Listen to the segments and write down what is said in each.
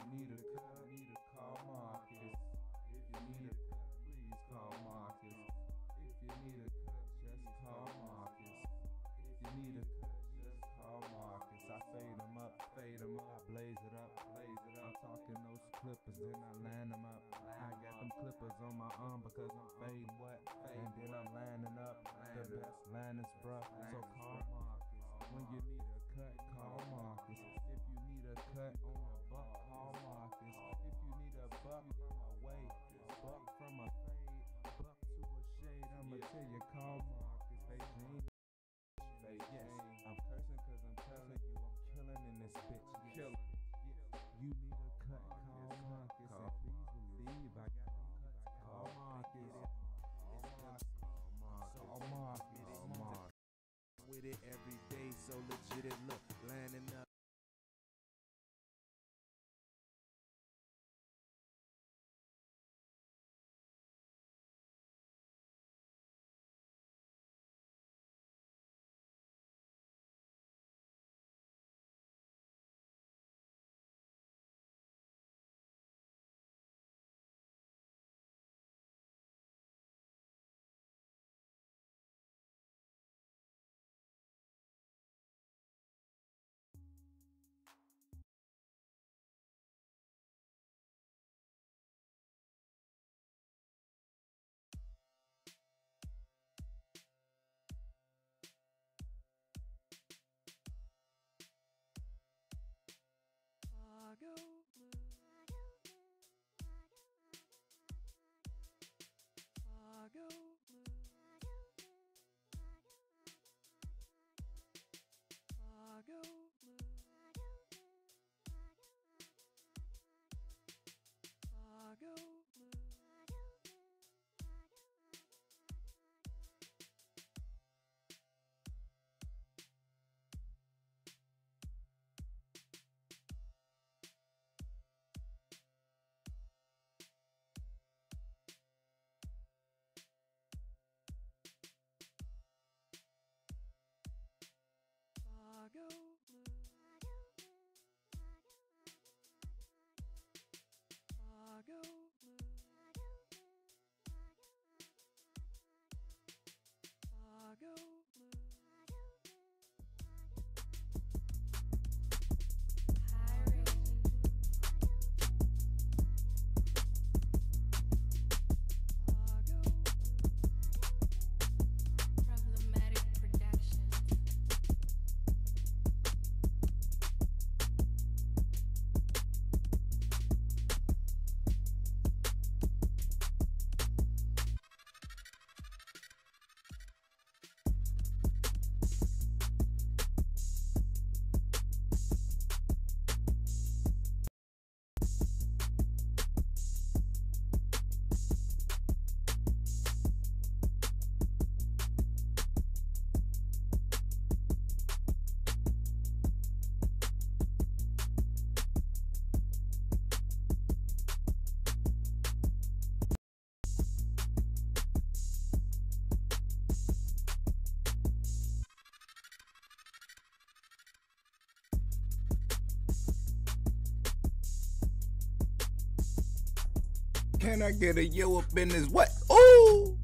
need a cut, call Marcus. If you need a cut, please call Marcus. If you need a cut, just call Marcus. If you need a cut, just call Marcus. I fade them up, blaze it up, I'm talking those clippers, then I line them up. I got them clippers on my arm because I'm fading what? And then I'm lining up the best liners, bruh. So call Marcus. When you need a cut, call Marcus. If you need a cut on a buck, call Marcus. If you need a buck from a way, buck from a fade, buck to a shade, I'ma tell you, call Marcus. They dream. Yes, I'm cursing cause I'm telling you I'm killing in this bitch. Killing. You need a cut, call Marcus. And please believe I got them cuts. Call Marcus. Call Marcus. With it every day, so legit it look, lining up. Can I get a yo up in this what? Ooh!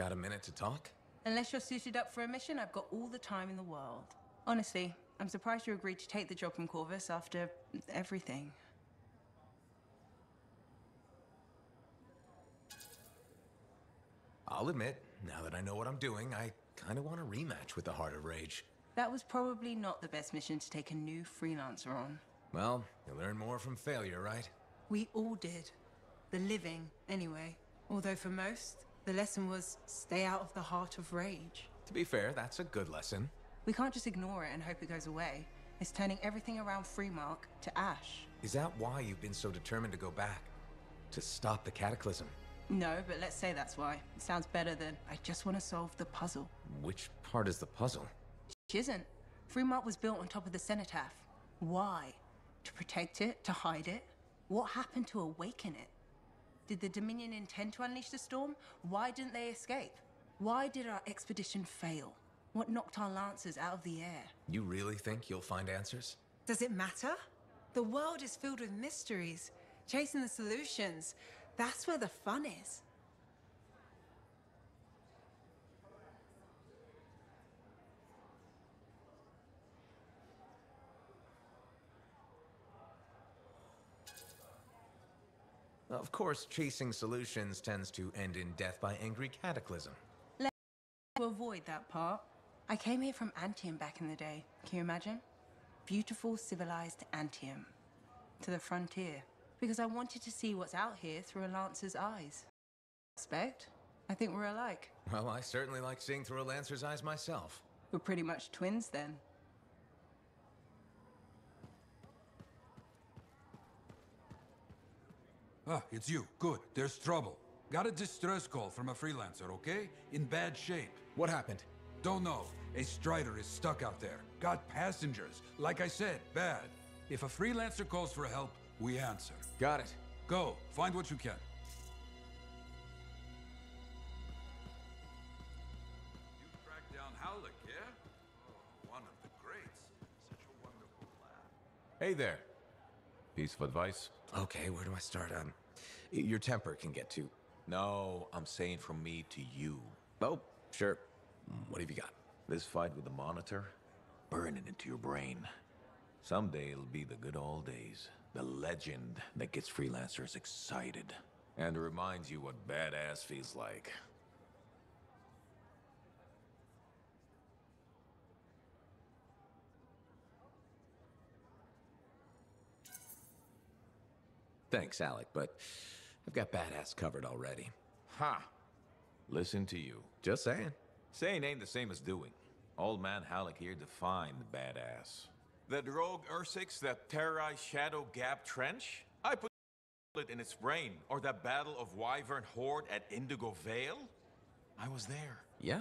Got a minute to talk? Unless you're suited up for a mission, I've got all the time in the world. Honestly, I'm surprised you agreed to take the job from Corvus after everything. I'll admit, now that I know what I'm doing, I kind of want a rematch with the Heart of Rage. That was probably not the best mission to take a new freelancer on. Well, you learn more from failure, right? We all did. The living, anyway. Although for most, the lesson was stay out of the Heart of Rage. To be fair, that's a good lesson. We can't just ignore it and hope it goes away. It's turning everything around Freemark to ash. Is that why you've been so determined to go back? To stop the Cataclysm? No, but let's say that's why. It sounds better than I just want to solve the puzzle. Which part is the puzzle? Which isn't. Freemark was built on top of the Cenotaph. Why? To protect it? To hide it? What happened to awaken it? Did the Dominion intend to unleash the storm? Why didn't they escape? Why did our expedition fail? What knocked our lancers out of the air? You really think you'll find answers? Does it matter? The world is filled with mysteries. Chasing the solutions, that's where the fun is. Of course, chasing solutions tends to end in death by angry cataclysm. To avoid that part, I came here from Antium back in the day. Can you imagine? Beautiful, civilized Antium. To the frontier. Because I wanted to see what's out here through a Lancer's eyes. Respect? I think we're alike. Well, I certainly like seeing through a Lancer's eyes myself. We're pretty much twins then. Ah, it's you. Good. There's trouble. Got a distress call from a freelancer, okay? In bad shape. What happened? Don't know. A Strider is stuck out there. Got passengers. Like I said, bad. If a freelancer calls for help, we answer. Got it. Go. Find what you can. You tracked down Howlick, yeah? Oh, one of the greats. Such a wonderful lad. Hey there. Piece of advice? Okay, where do I start? Your temper can get too... No, I'm saying from me to you. Oh, sure. What have you got? This fight with the Monitor, burn it into your brain. Someday it'll be the good old days. The legend that gets freelancers excited. And reminds you what badass feels like. Thanks, Alec, but I've got badass covered already. Ha! Listen to you. Just saying. Saying ain't the same as doing. Old man Halleck here defined badass. That rogue Ursix that terrorized Shadow Gap Trench? I put it in its brain. Or that battle of Wyvern Horde at Indigo Vale? I was there. Yeah?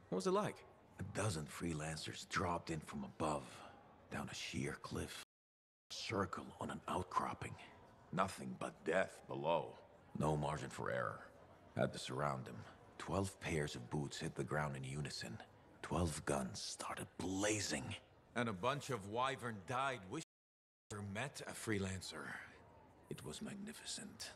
What was it like? A dozen freelancers dropped in from above, down a sheer cliff. Circle on an outcropping. Nothing but death below. No margin for error. Had to surround him. 12 pairs of boots hit the ground in unison. 12 guns started blazing. And a bunch of Wyvern died wishing they met a freelancer. It was magnificent.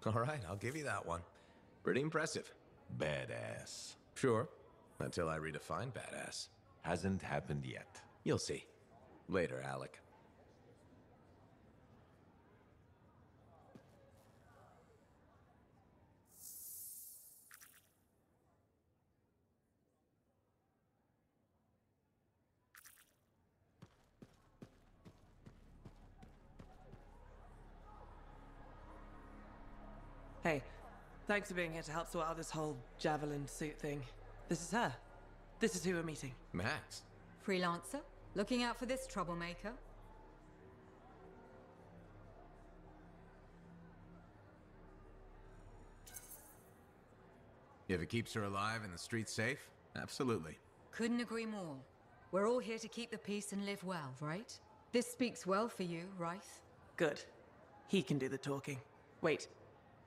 All right, I'll give you that one. Pretty impressive. Badass. Sure. Until I redefine badass. Hasn't happened yet. You'll see. Later, Alec. Hey, thanks for being here to help sort out this whole Javelin suit thing. This is her. This is who we're meeting. Max. Freelancer? Looking out for this troublemaker? If it keeps her alive and the streets safe, absolutely. Couldn't agree more. We're all here to keep the peace and live well, right? This speaks well for you, Rice. Good. He can do the talking. Wait,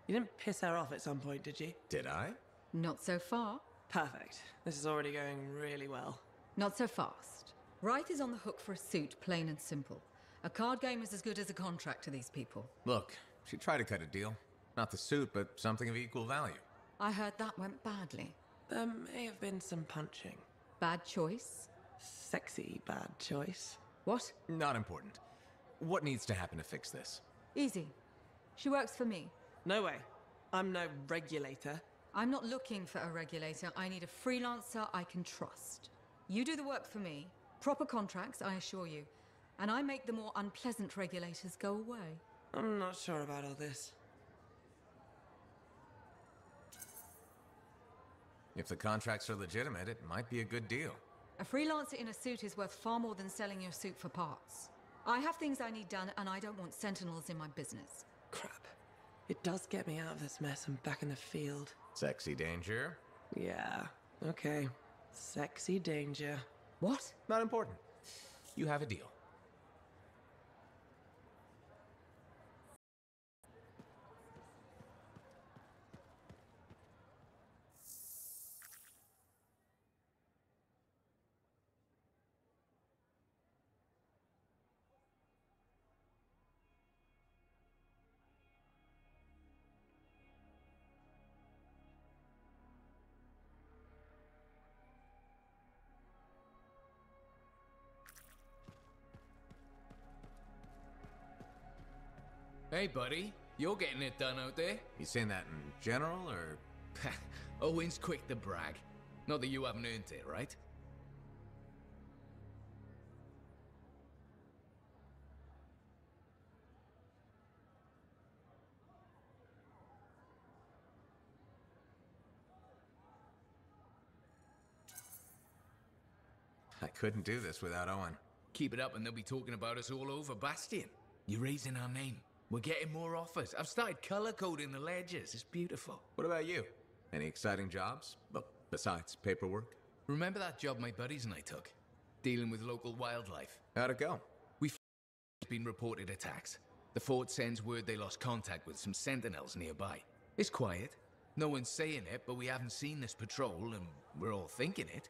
you didn't piss her off at some point, did you? Did I? Not so far. Perfect. This is already going really well. Not so fast. Wright is on the hook for a suit, plain and simple. A card game is as good as a contract to these people. Look, she tried to cut a deal. Not the suit, but something of equal value. I heard that went badly. There may have been some punching. Bad choice? Sexy bad choice. What? Not important. What needs to happen to fix this? Easy. She works for me. No way. I'm no regulator. I'm not looking for a regulator. I need a freelancer I can trust. You do the work for me. Proper contracts, I assure you. And I make the more unpleasant regulators go away. I'm not sure about all this. If the contracts are legitimate, it might be a good deal. A freelancer in a suit is worth far more than selling your suit for parts. I have things I need done, and I don't want sentinels in my business. Crap. It does get me out of this mess and back in the field. Sexy danger? Yeah, okay. Sexy danger. What? Not important. You have a deal. Hey, buddy. You're getting it done out there. You saying that in general, or...? Owen's quick to brag. Not that you haven't earned it, right? I couldn't do this without Owen. Keep it up and they'll be talking about us all over Bastion. You're raising our name. We're getting more offers. I've started color coding the ledgers. It's beautiful. What about you? Any exciting jobs? Well, besides paperwork? Remember that job my buddies and I took? Dealing with local wildlife. How'd it go? We've been reported attacks. The fort sends word they lost contact with some sentinels nearby. It's quiet. No one's saying it, but we haven't seen this patrol, and we're all thinking it.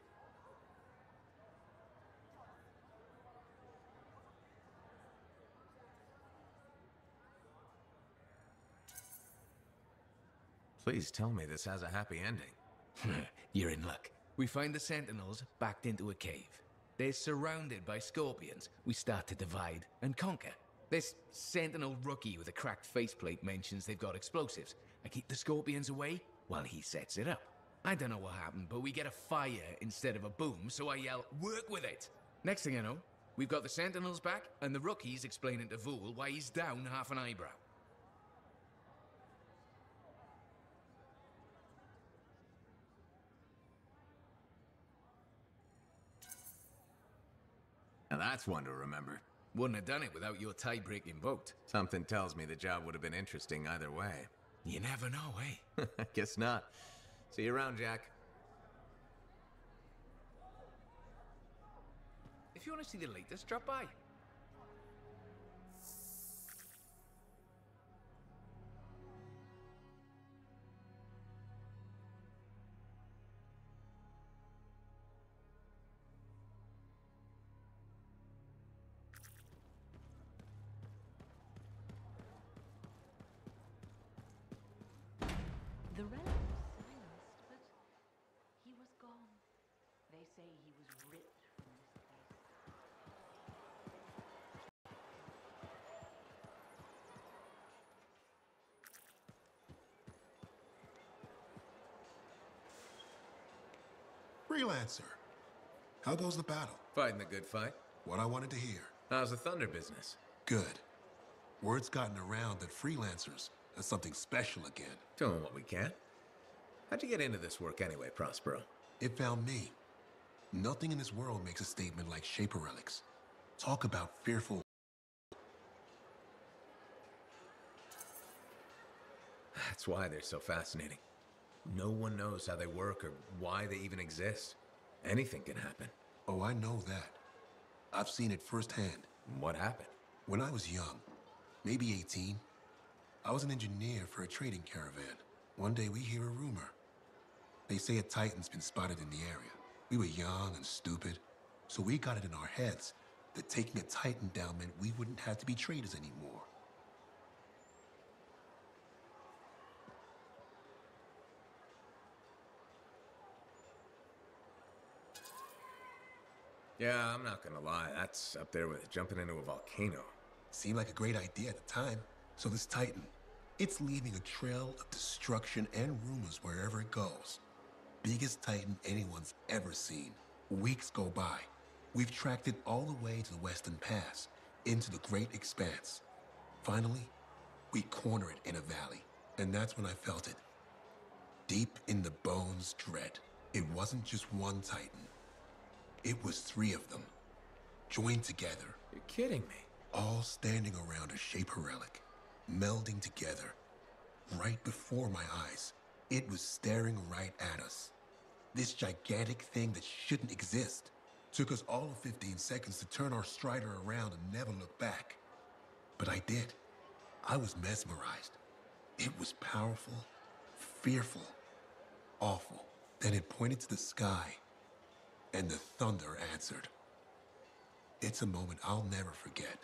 Please tell me this has a happy ending. You're in luck. We find the sentinels backed into a cave. They're surrounded by scorpions. We start to divide and conquer. This sentinel rookie with a cracked faceplate mentions they've got explosives. I keep the scorpions away while he sets it up. I don't know what happened, but we get a fire instead of a boom, so I yell, "Work with it!" Next thing I know, we've got the sentinels back, and the rookie's explaining to Vool why he's down half an eyebrow. Now that's one to remember. Wouldn't have done it without your tie-breaking vote. Something tells me the job would have been interesting either way. You never know, eh? Guess not. See you around, Jack. If you want to see the latest, drop by. The relic was silenced, but he was gone. They say he was ripped from this place. Freelancer. How goes the battle? Fighting the good fight. What I wanted to hear. How's the Thunder business? Good. Word's gotten around that freelancers are something special again. Doing what we can. How'd you get into this work anyway, Prospero? It found me. Nothing in this world makes a statement like Shaper relics. Talk about fearful. That's why they're so fascinating. No one knows how they work or why they even exist. Anything can happen. Oh, I know that. I've seen it firsthand. What happened? When I was young, maybe 18, I was an engineer for a trading caravan. One day we hear a rumor. They say a Titan's been spotted in the area. We were young and stupid, so we got it in our heads that taking a Titan down meant we wouldn't have to be traders anymore. Yeah, I'm not gonna lie, that's up there with jumping into a volcano. Seemed like a great idea at the time. So this Titan, it's leaving a trail of destruction and rumors wherever it goes. Biggest Titan anyone's ever seen. Weeks go by. We've tracked it all the way to the Western Pass, into the Great Expanse. Finally, we corner it in a valley, and that's when I felt it. Deep in the bones dread. It wasn't just one Titan. It was 3 of them, joined together. You're kidding me. All standing around a Shaper relic, melding together. Right before my eyes, it was staring right at us. This gigantic thing that shouldn't exist. Took us all of 15 seconds to turn our Strider around and never look back. But I did. I was mesmerized. It was powerful, fearful, awful. Then it pointed to the sky, and the thunder answered. It's a moment I'll never forget.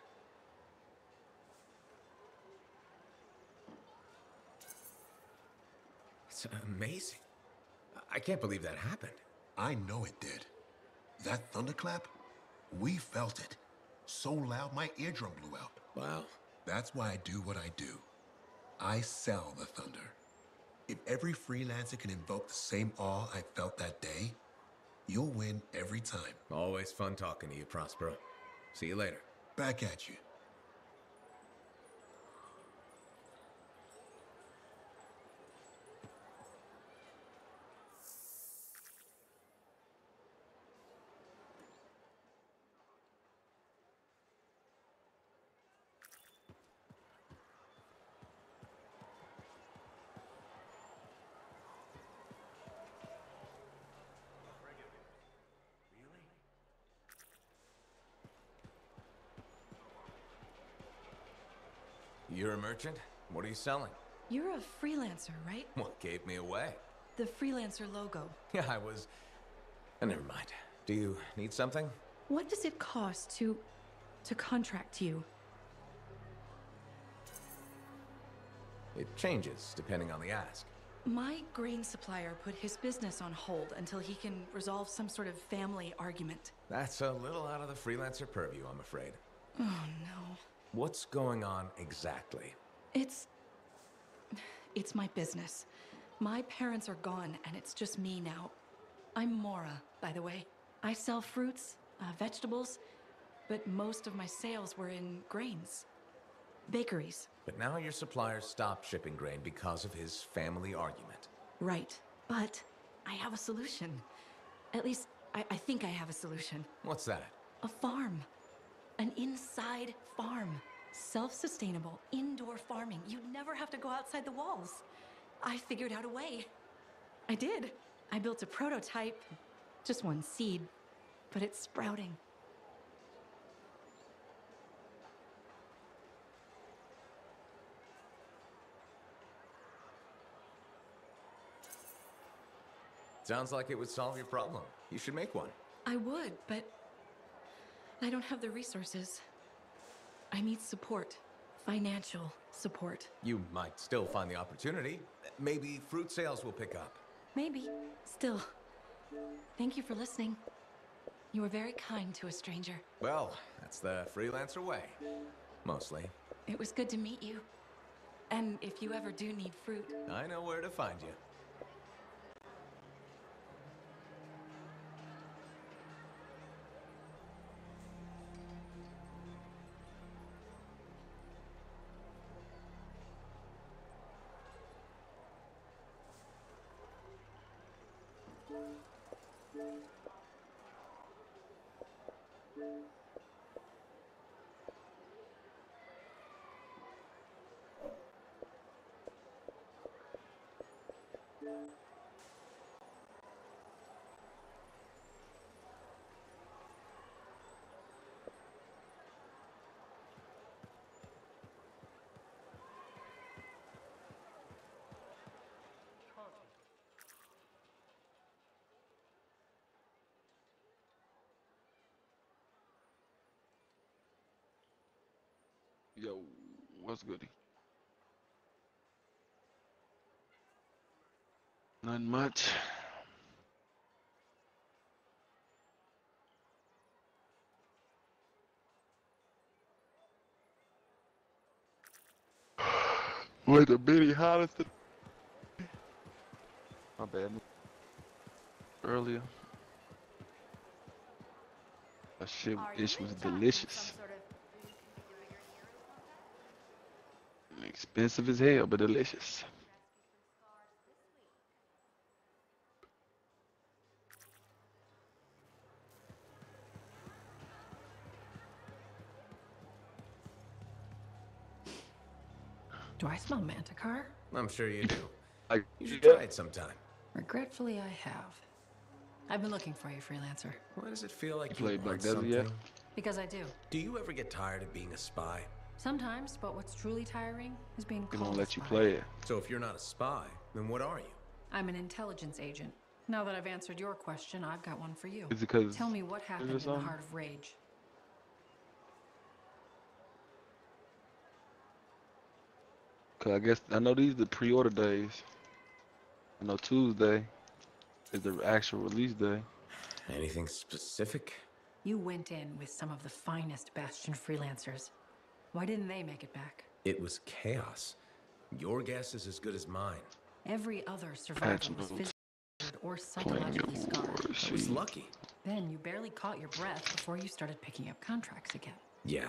It's amazing. I can't believe that happened. I know it did. That thunderclap, we felt it. So loud my eardrum blew out. Wow. That's why I do what I do. I sell the thunder. If every freelancer can invoke the same awe I felt that day, you'll win every time. Always fun talking to you, Prospero. See you later. Back at you. You're a merchant? What are you selling? You're a freelancer, right? What gave me away? The freelancer logo. Yeah, I was... never mind. Do you need something? What does it cost to contract you? It changes depending on the ask. My grain supplier put his business on hold until he can resolve some sort of family argument. That's a little out of the freelancer purview, I'm afraid. Oh, no. What's going on exactly? It's my business. My parents are gone, and it's just me now. I'm Mora, by the way. I sell fruits, vegetables, but most of my sales were in grains. Bakeries. But now your supplier stopped shipping grain because of his family argument. Right. But I have a solution. At least, I think I have a solution. What's that? A farm. An inside farm. Self-sustainable, indoor farming. You'd never have to go outside the walls. I figured out a way. I did. I built a prototype. Just one seed. But it's sprouting. Sounds like it would solve your problem. You should make one. I would, but I don't have the resources. I need support. Financial support. You might still find the opportunity. Maybe fruit sales will pick up. Maybe. Still. Thank you for listening. You were very kind to a stranger. Well, that's the freelancer way. Mostly. It was good to meet you. And if you ever do need fruit... I know where to find you. Yo, what's goody? Nothing much. Wait a minute, hotter than my bad. Earlier. That shit, this was delicious. Expensive as hell, but delicious. Do I smell Manticar? I'm sure you do. You should yeah. try it sometime. Regretfully, I have. I've been looking for you, freelancer. Why does it feel like You you played want Black Desert yet? something? Because I do. Do you ever get tired of being a spy? Sometimes, but what's truly tiring is being They called won't a let you spy. play it. So if you're not a spy, then what are you? I'm an intelligence agent. Now that I've answered your question, I've got one for you. Is it 'cause Tell me what happened in the something? Heart of Rage. Cause I guess I know these are the pre-order days. I know Tuesday is the actual release day. Anything specific? You went in with some of the finest Bastion freelancers. Why didn't they make it back? It was chaos. Your guess is as good as mine. Every other survivor was physically or psychologically scarred. I was lucky. Then you barely caught your breath before you started picking up contracts again. Yeah.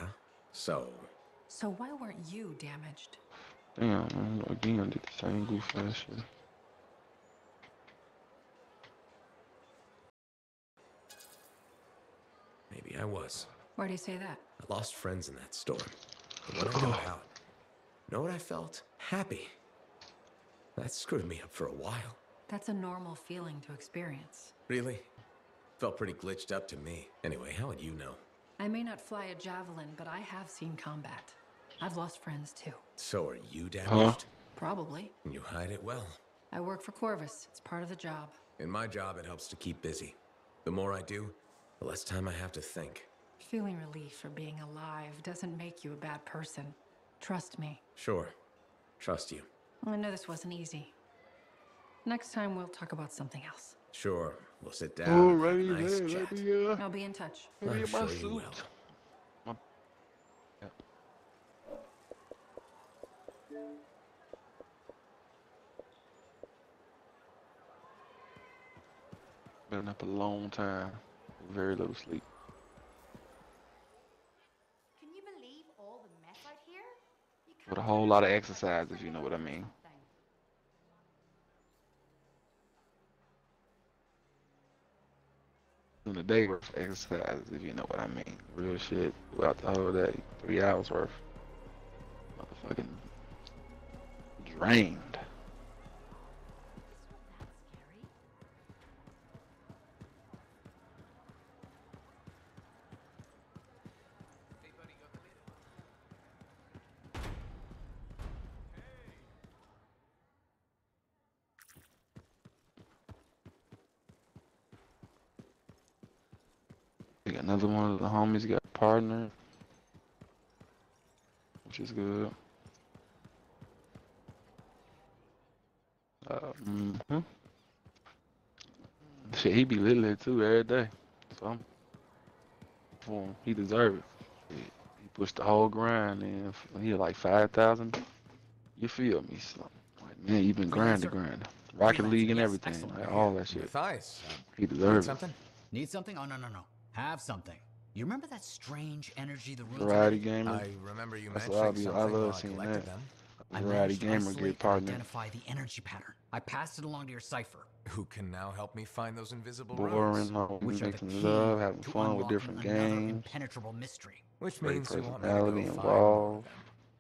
So So why weren't you damaged? Damn, man, again I did the same goof ass shit. maybe I was. Why do you say that? I lost friends in that storm. But when I got out, know what I felt? Happy. That screwed me up for a while. That's a normal feeling to experience. Really? Felt pretty glitched up to me. Anyway, how would you know? I may not fly a javelin, but I have seen combat. I've lost friends too. So are you damaged? Probably. You hide it well. I work for Corvus. It's part of the job. In my job, it helps to keep busy. The more I do, the less time I have to think. Feeling relief for being alive doesn't make you a bad person. Trust me. Sure. Trust you. I know this wasn't easy. Next time we'll talk about something else. Sure. We'll sit down. Alrighty nice then, chat. let me I'll be in touch. let me I'm get my sure you suit. will. Yeah. Been up a long time, very little sleep. Can you believe all the mess out here? You With a whole lot of exercise, if you know what I mean. In the day worth of exercise, if you know what I mean. Real shit. Throughout the whole day, 3 hours worth. Motherfucking drained. We got another one of the homies got a partner, which is good. Shit, he be lit too every day. So I'm for him. He deserve it. He pushed the whole grind in. He like 5,000. You feel me? So, like, man, you been grinding. Rocket League and everything, like all that shit. Matthias, He deserves it. something? Need something? Oh, no. Have something. You remember that strange energy the room? Variety gamer. I remember you That's mentioning what something I while love I seeing collected that. them. I Variety managed to gamer isolate get and partner. identify the energy pattern. I passed it along to your cipher. Who can now help me find those invisible Boring, roads? Which are the making key love, having to fun with unlocking different another games. impenetrable mystery. Which Great means you want me to personality go find involved.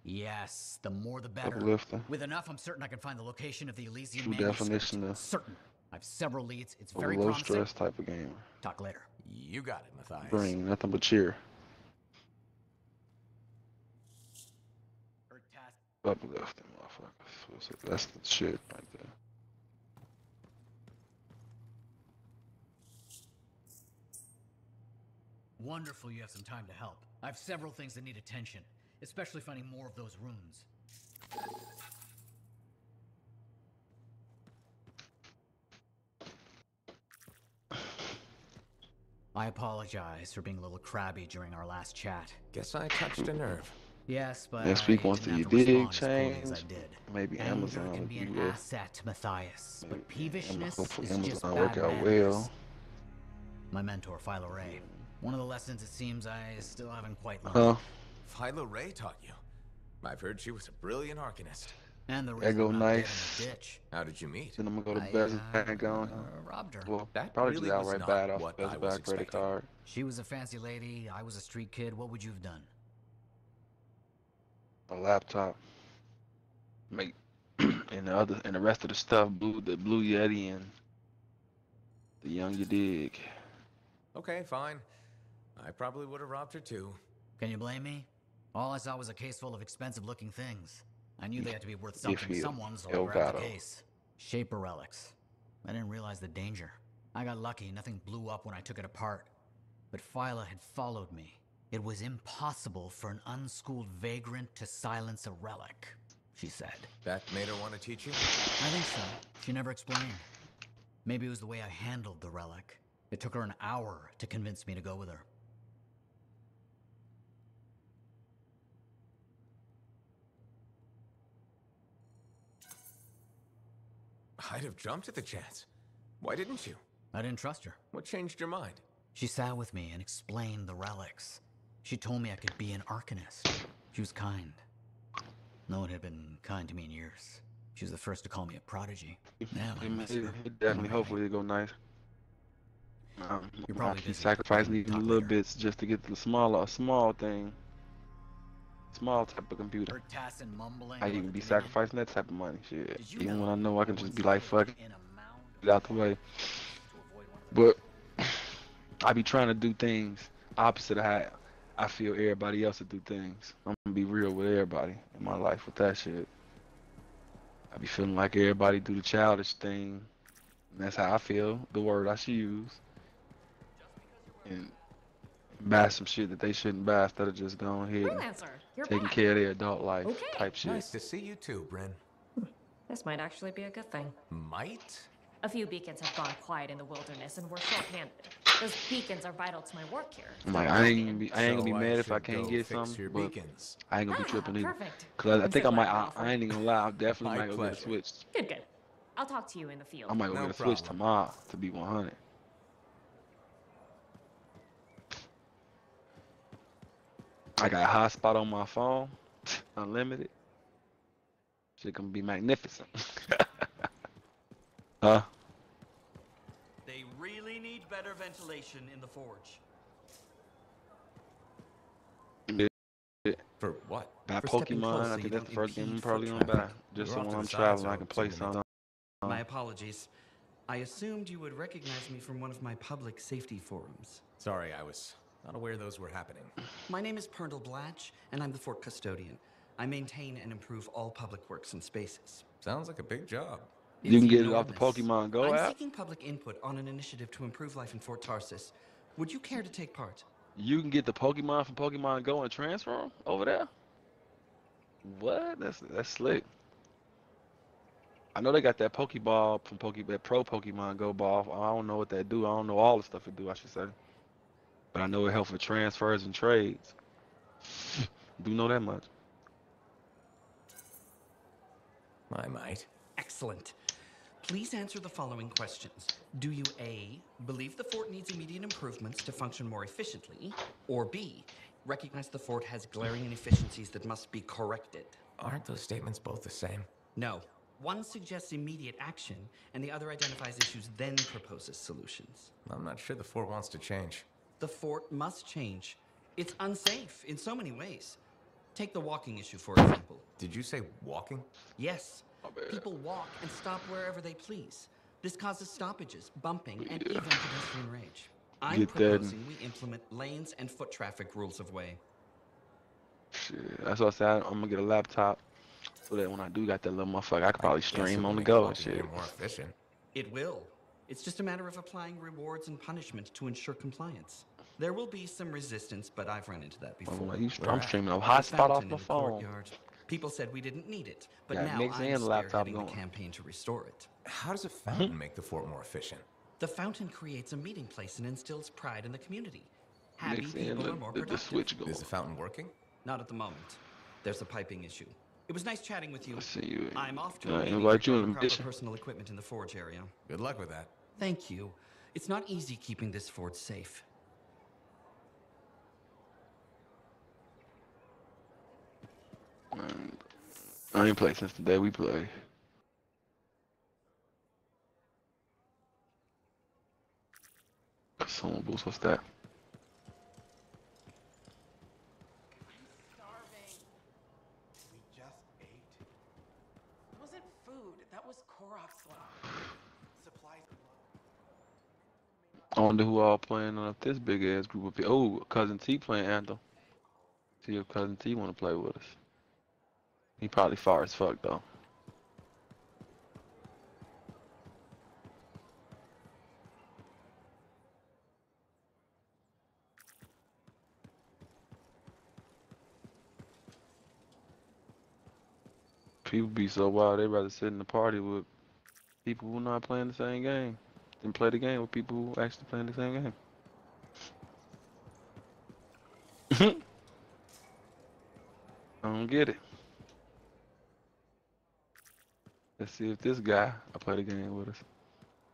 Yes, the more the better. Uplifting. With enough, I'm certain I can find the location of the Elysian True manuscript. definition of Certain. I have several leads. It's a very low promising. stress type of gamer. Talk later. You got it, Matthias. Bring nothing but cheer. Uplifting, motherfuckers. That's the shit right there. Wonderful you have some time to help. I have several things that need attention, especially finding more of those runes. I apologize for being a little crabby during our last chat. Guess I touched a nerve. Yes, but Next week, once the dig change, maybe Anger Amazon can will be be an there. asset to Matthias, but peevishness Hopefully is just Amazon bad work out manners. well. My mentor, Philo Ray. One of the lessons it seems I still haven't quite learned. Huh? Philo Ray taught you. I've heard she was a brilliant arcanist. And the That reason go I'm not dead in nice. the ditch. How did you meet? Then I'm gonna go to I, Best Bank on. robbed her. Well, That probably really just was outright not bad off what Best I was Buy credit expecting. card. She was a fancy lady, I was a street kid. What would you have done? A laptop. Make and the rest of the stuff, the Blue Yeti and the Young You Dig. Okay, fine. I probably would have robbed her too. Can you blame me? All I saw was a case full of expensive-looking things. I knew they had to be worth If something to you someone, so I grabbed the Elgato. case. Shaper relics. I didn't realize the danger. I got lucky, nothing blew up when I took it apart. But Phyla had followed me. It was impossible for an unschooled vagrant to silence a relic, she said. That made her want to teach you? I think so. She never explained. Maybe it was the way I handled the relic. It took her an hour to convince me to go with her. I'd have jumped at the chance. Why didn't you? I didn't trust her. What changed your mind? She sat with me and explained the relics. She told me I could be an arcanist. She was kind. No one had been kind to me in years. She was the first to call me a prodigy. Now I miss her. It definitely, hopefully, it go nice. You're probably I keep busy. sacrificing even little bits just to get the small thing, small type of computer. Heard Tassin mumbling I about even the be Dominion. sacrificing that type of money. Shit, Did you even know when I know I can no just one's be like, fuck it, in a mound get out the way. But I be trying to do things opposite of how I feel everybody else would do things. I'm gonna be real with everybody in my life with that shit. I be feeling like everybody do the childish thing, and that's how I feel. The word I should use, and buy some shit that they shouldn't buy instead of just going ahead and Freelancer, you're taking back. care of their adult life Okay. type shit. Nice to see you too, Bryn. This might actually be a good thing. Might? A few beacons have gone quiet in the wilderness, and we're short-handed. Those beacons are vital to my work here. I'm like, I ain't gonna be So I mad if I should can't go get fix something, your but beacons. I ain't gonna be tripping either. Perfect. Cause I I'm think so I might, glad you I offered. ain't even gonna lie, I definitely My might go get pleasure. it switched. Good, good. I'll talk to you in the field. I might go No get it switched problem. tomorrow to be 100. I got a hotspot on my phone, unlimited. Shit gonna be magnificent. Huh? They really need better ventilation in the forge. For what? Buy For stepping Pokemon, close I so think you that's the don't first game I'm impede probably foot gonna buy. traffic. Just You're so off when to I'm the side traveling, I zone, can play so many- some. My apologies. I assumed you would recognize me from one of my public safety forums. Sorry, I was not aware those were happening. My name is Pernell Blatch, and I'm the fort custodian. I maintain and improve all public works and spaces. Sounds like a big job. You can It's get it off the enormous. Pokemon Go I'm app. seeking public input on an initiative to improve life in Fort Tarsis. Would you care to take part? You can get the Pokemon from Pokemon Go and transfer them over there. What? That's slick. I know they got that Pokeball from that Pro Pokemon Go ball. I don't know what that do. I don't know all the stuff it do, I should say. But I know it helps with transfers and trades. Do know that much. I might. Excellent. Please answer the following questions. Do you A, believe the fort needs immediate improvements to function more efficiently? Or B, recognize the fort has glaring inefficiencies that must be corrected? Aren't those statements both the same? No. One suggests immediate action, and the other identifies issues, then proposes solutions. I'm not sure the fort wants to change. The fort must change. It's unsafe in so many ways. Take the walking issue, for example. Did you say walking? Yes. People walk and stop wherever they please. This causes stoppages, bumping, and even pedestrian rage. I'm Get that. proposing we implement lanes and foot traffic rules of way. Shit, that's what I said. I'm gonna get a laptop so that when I do got that little motherfucker, I can probably Guess it stream would on the make go and walking shit. here more efficient. It will. It's just a matter of applying rewards and punishment to ensure compliance. There will be some resistance, but I've run into that before. I'm streaming a hotspot off my phone. Courtyard. People said we didn't need it, but Got now Nick's I'm and laptop spearheading going. the campaign to restore it. How does a fountain make the fort more efficient? The fountain creates a meeting place and instills pride in the community. Happy Nick's people are more productive. Switch going. Is the fountain working? Not at the moment. There's a piping issue. It was nice chatting with you. See you. I'm off to I invite you in the proper mission. personal equipment in the forge area. Good luck with that. Thank you. It's not easy keeping this forge safe. I ain't played since the day we played. Someone boost, what's that? It wasn't food. That was Korok's love. Supplies. I wonder who all playing on this big ass group of people. Oh, Cousin T playing Anthem. See if Cousin T want to play with us. He probably far as fuck though. People be so wild, they rather sit in the party with people who not playing the same game than play the game with people who actually playing the same game. I don't get it. Let's see if this guy will play the game with us.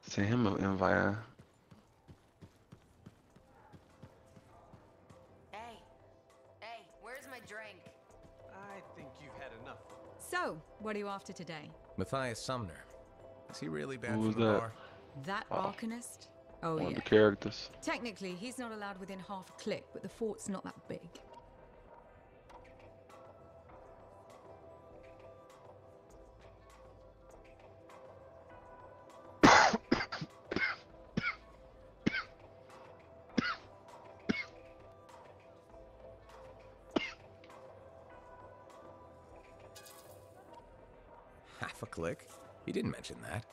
Send him an invite. Hey, where's my drink? I think you've had enough. So, what are you after today? Matthias Sumner. Is he really bad Who from was the that? bar? That Arcanist? Oh, One yeah. of the characters. Technically, he's not allowed within half a click, but the fort's not that big. Half a click? He didn't mention that.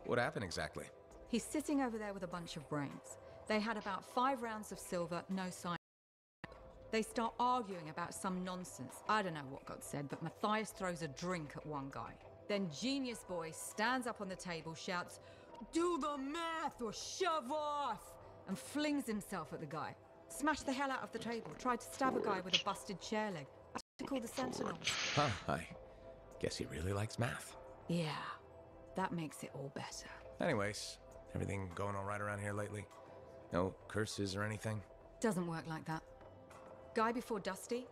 What happened exactly? He's sitting over there with a bunch of brains. They had about 5 rounds of silver, no sign. They start arguing about some nonsense. I don't know what got said, but Matthias throws a drink at one guy. Then Genius Boy stands up on the table, shouts, "Do the math or shove off!" and flings himself at the guy. Smashed the hell out of the table, tried to stab a guy with a busted chair leg. I had to call the Sentinels. Huh, I guess he really likes math. Yeah, that makes it all better. Anyways, everything going all right around here lately? No curses or anything? Doesn't work like that. Guy before Dusty,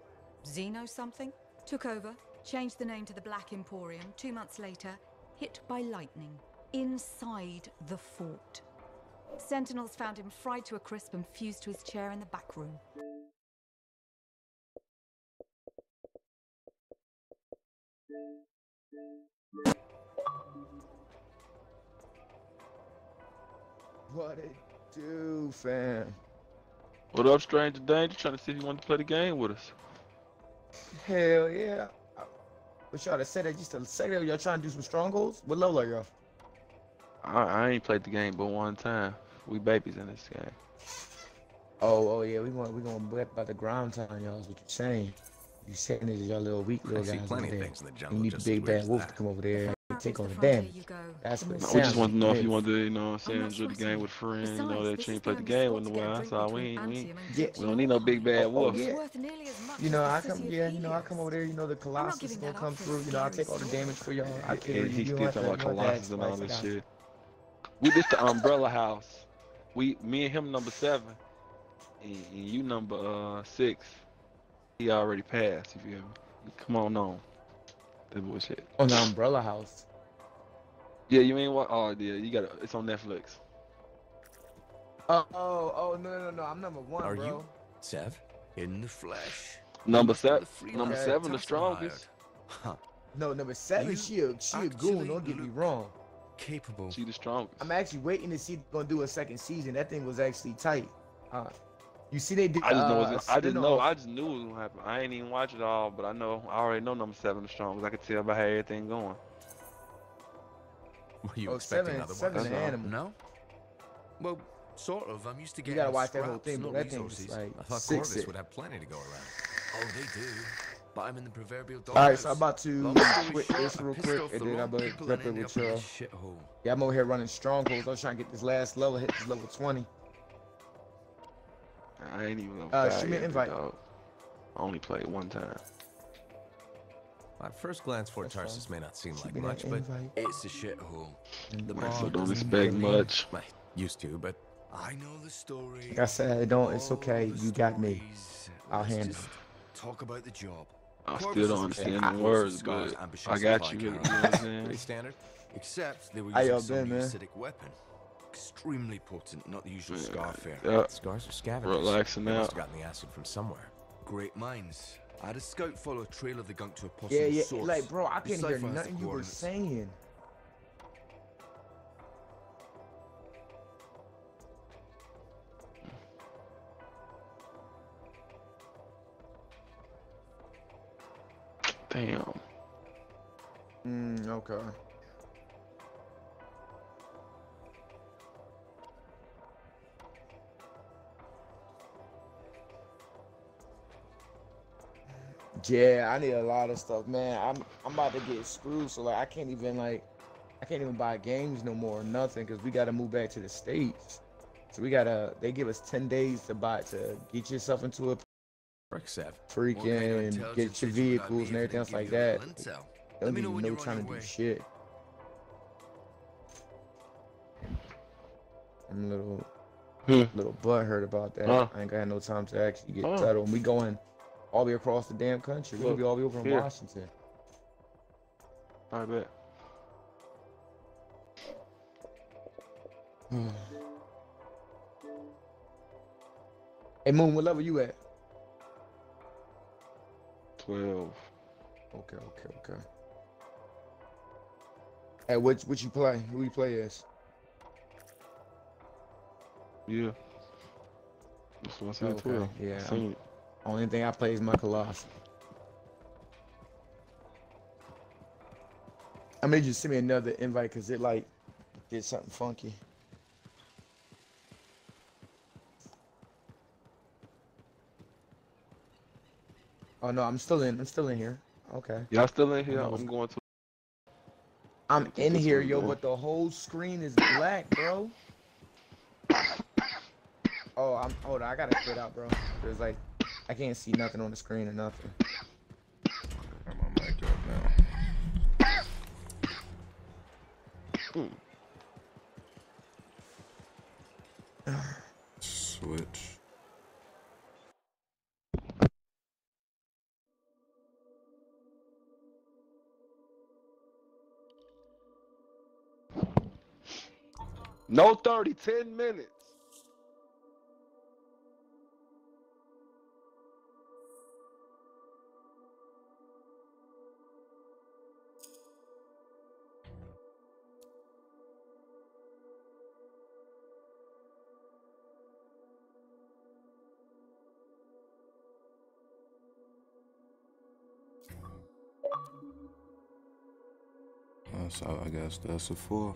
Xeno something, took over, changed the name to the Black Emporium. 2 months later, hit by lightning inside the fort. Sentinels found him fried to a crisp and fused to his chair in the back room. What it do, fam? What up, Stranger Danger? Trying to see if you want to play the game with us. Hell yeah. What y'all to say that just a second? Y'all trying to do some strongholds? What level are y'all? I ain't played the game but one time. We babies in this game. Oh yeah, we gonna bet about the ground time, y'all. Is what you're saying? You saying this is y'all little weak little I see guys plenty over of there. things in the You jungle need the just big as weird bad as wolf that. to come over there and take on the further damage. you go, That's what it We sounds just want to know like. if you want to, you know what I'm saying, not enjoy the stressing game you. with friends, you know Besides, that this you is ain't played the family game sport in a to get a while. drink So we between ain't, Antium and Yeah. Gibson. we don't need no big bad wolf. yeah. It's worth nearly as much You know, as I the come, city yeah, of you know, I come over there, you know, the Colossus giving gonna that come up for through, you know, I take all the scary damage for y'all. I And figure he you still don't talking have about to ask Colossus and all twice, I this got it. shit. We did the Umbrella House. Me and him number 7, and you number 6. He already passed. If you hear me, come on. That bullshit. On the Umbrella House. Yeah, you ain't what? Oh yeah, you got it. It's on Netflix. Oh, no, I'm number 1, Are bro. you, Sev? In the flesh. Number Must be the 7. freelance Number Okay. 7, the Tussle strongest. hired. Huh. No, number 7, You she a goon, don't get me look wrong. Capable. She the strongest. I'm actually waiting to see if they're gonna do a second season. That thing was actually tight. You see they did I just know. a I just know. spinoff. I just knew it was gonna happen. I ain't even watch it all, but I know. I already know number 7 the strongest. I could tell by how everything going. Were you Oh, expecting seven- otherwise? seven That's all. animal. No? Well, Sort of. I'm used to You getting gotta watch that whole scraps, thing, but not that thing is resources. like I thought six. Corvus would have plenty to go around. Oh, they do. But I'm in the proverbial All right, doghouse. so I'm about to Long story quit short, this I real pissed quick, off and the then I'm wrong gonna people jump and in ended with up in y'all. this shithole. Yeah, I'm over here running strongholds. I was trying to get this last level, hit this level 20. I ain't even gonna Shoot me an invite. dog. I only played one time. At first glance, Fort Tarsus may not seem like me much, that but invite. It's a shithole. the So bog don't doesn't expect really- much. Well, used to, but I know the story. Like I said, don't. It's all okay. the You got me. stories. I'll Let's handle just talk about the job. I Corvus still is don't a understand big the force words, of Scar's but ambitious I got supply you. You know what carrier. I'm saying? pretty standard. Except they were How using y'all some been, new man? acidic weapon. Extremely potent, not the usual Yeah, Scar fare. yeah. Scars are scavengers. Relaxing They must out. have gotten the acid from somewhere. Great minds. I had a scout follow a trail of the gunk to a possible Yeah, source. like, bro, I couldn't hear Decipher has the nothing you were coordinates. saying. Damn. Okay. Yeah, I need a lot of stuff, man. I'm about to get screwed, so like I can't even buy games no more or nothing because we gotta move back to the States. So they give us 10 days to get yourself into a Rexev. freaking get your vehicles and everything else like that. Don't give you no time to do shit. I'm a little butthurt about that. I ain't got no time to actually get settled. And we going all the way across the damn country. We're gonna be all the way over in Washington. I bet. Hey Moon, what level you at? 12. Okay. Hey, what you play? Who you play as? Yeah. That's what I said, 12. Yeah. I seen it. Only thing I play is my Colossus. I may just send me another invite because it like did something funky. Oh no, I'm still in here. Okay. Y'all still in here? I'm going to. I'm in here, yo, but the whole screen is black, bro. Oh, hold on, I gotta quit out, bro. There's like, I can't see nothing on the screen or nothing. I'm on mic up now. Switch. No 30, 10 minutes. So I guess that's a 4.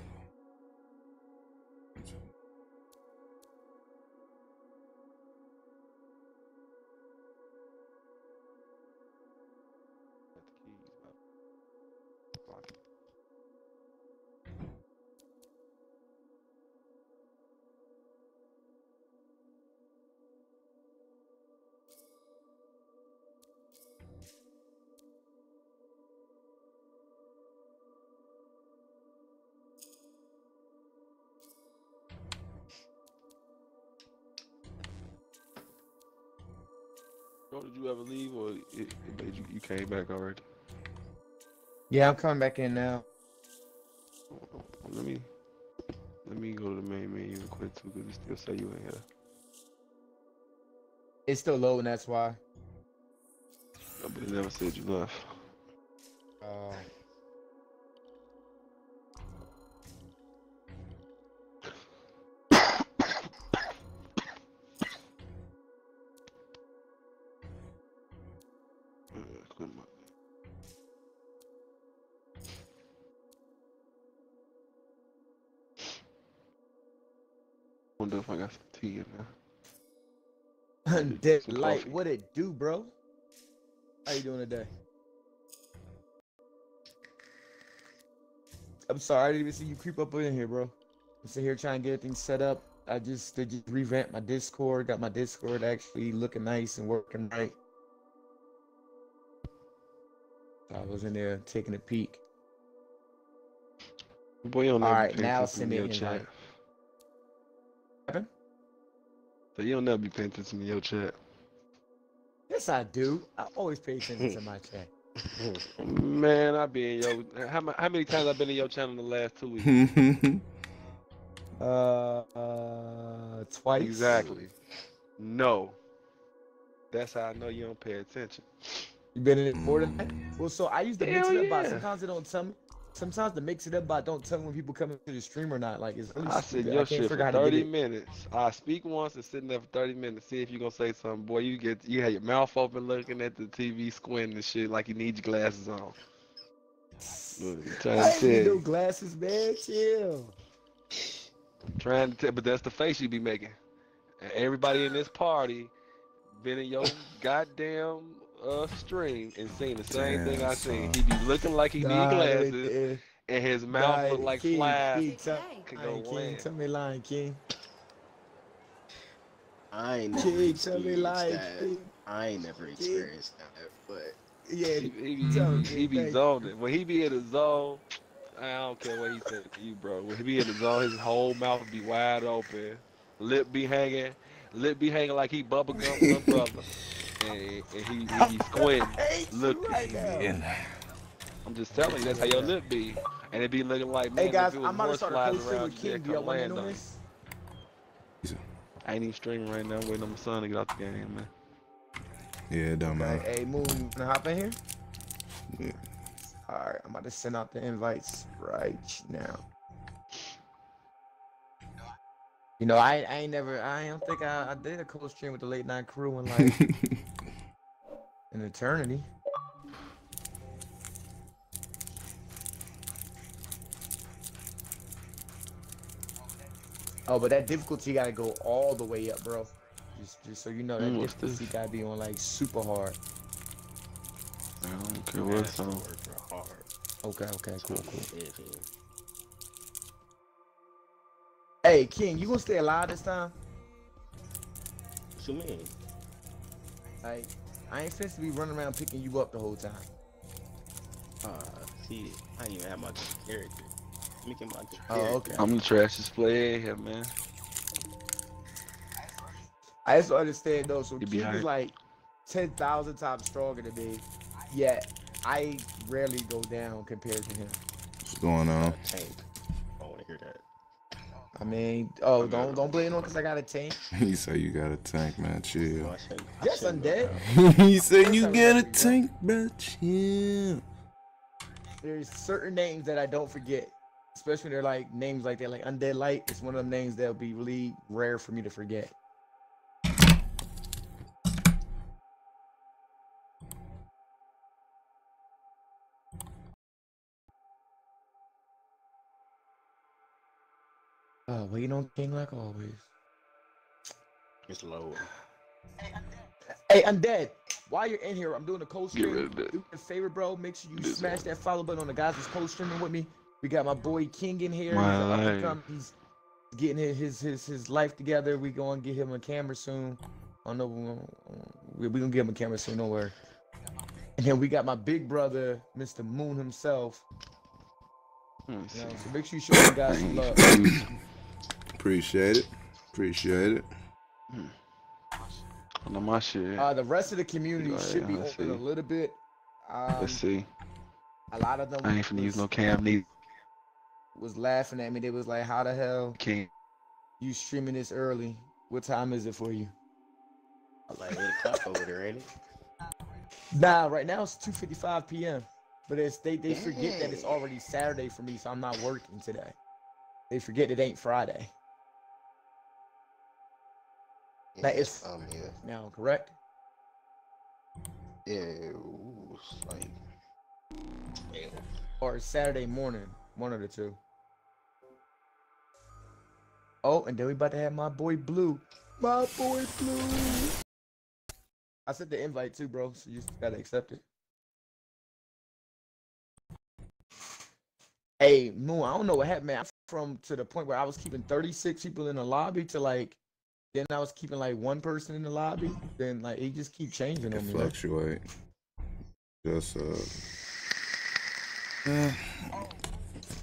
Bro, did you ever leave or you came back already? Yeah, I'm coming back in now. Let me go to the main menu real quick too, because you still say you ain't here. It's still loading, that's why. No, but it never said you left. wonder if I got some tea in there. Undead Some Light, coffee. what it do, bro? How you doing today? I'm sorry, I didn't even see you creep up in here, bro. I'm sitting here trying to get everything set up. They just revamped my Discord, got my Discord actually looking nice and working right. I was in there taking a peek. Boy, you don't All never right, pay now attention send to me your an chat. invite. Happened? So you don't never be paying attention to your chat. Yes, I do. I always pay attention to my chat. Man, I be in your. How many times I been in your channel in the last 2 weeks? Twice. Exactly. No. That's how I know you don't pay attention. You been in it more than that? Well, so I used to mix Hell it up, but yeah. sometimes they don't tell me. Sometimes to mix it up, but don't tell me when people come into the stream or not. Like, it's really I sit stupid. your I can't shit figure for out how to get 30 it. minutes. I speak once and sit there for 30 minutes. See if you gonna say something. Boy, you have your mouth open looking at the TV, squinting and shit like you need your glasses on. Look, I'm trying I to ain't tell need no you. glasses, man. Chill. Trying to tell, but that's the face you be making. And everybody in this party been in your goddamn stream and seen the same thing Damn, I seen. son. He be looking like he need Nah, glasses, and his mouth look like King, flies King, could go King, land. tell me lying, King. I ain't never King, tell me experienced lying, that. King. I ain't never experienced that, but Yeah, He be zoning. When he be in the zone, I don't care what he said to you, bro. When he be in the zone, his whole mouth be wide open, lip be hanging like he bubblegum little brother, and he be squinting, looking. I'm just telling you, that's how your lip be, and it be looking like, man, Hey guys, if it was I'm about to horse start a flies post stream around with you, King. they Do y'all come want in land on on you. this? I ain't even streaming right now. I'm waiting on my son to get out the game, man. Yeah, it don't matter. Hey, Moon, you wanna hop in here? Yeah. All right, I'm about to send out the invites right now. You know, I don't think I did a cold stream with the late night crew in like an eternity. Oh, but that difficulty gotta go all the way up, bro. Just so you know, that What's difficulty this? gotta be on like super hard. I don't care what it's on. Okay, cool. Hey, King, you gonna stay alive this time? what you mean? Like, I ain't supposed to be running around picking you up the whole time. See, I didn't even have my good character. Making my good Oh, character. okay. I'm the trashiest player in here, man. I just don't understand though. So You be King is hype. like 10,000 times stronger than me, yet I rarely go down compared to him. What's going on? Tank. I want to hear that. I mean, don't blame on because I got a tank. You say you got a tank, man. Chill. Yes, undead. You say you That's got a how we do, bro. tank, bro. Chill. There's certain names that I don't forget, especially when they're like names like that, like Undead Light. It's one of them names that'll be really rare for me to forget. Oh, waiting on King like always. It's low. Hey, Undead, while you're in here, I'm doing a cold Get stream. rid of that. Do me a favor, bro. Make sure you smash that follow button on the guys that's cold streaming with me. We got my boy King in here. My He's an up and life. coming. He's getting his life together. We gonna get him a camera soon. I don't know. We gonna get him a camera soon. Don't worry. And then we got my big brother, Mr. Moon himself. You know, so make sure you show the guys some love. Appreciate it. Appreciate it. I know my shit. The rest of the community Go ahead, should be let's open a see. little bit. Let's see. A lot of them I ain't finna use no cam neither. was laughing at me. They was like, "How the hell King. you streaming this early? What time is it for you?" I like 8 o'clock over there, ain't it? Nah, right now it's 2:55 p.m. But they forget that it's already Saturday for me, so I'm not working today. They forget it ain't Friday. Now it's yeah. now, correct? Yeah, ooh, it's like, Or Saturday morning, one of the two. Oh, and then we about to have my boy Blue. My boy Blue. I sent the invite too, bro. So you just gotta accept it. Hey, Moon, I don't know what happened, man. I'm from to the point where I was keeping 36 people in the lobby to like, then I was keeping like 1 person in the lobby. Then like it just keep changing on me. Fluctuate. Just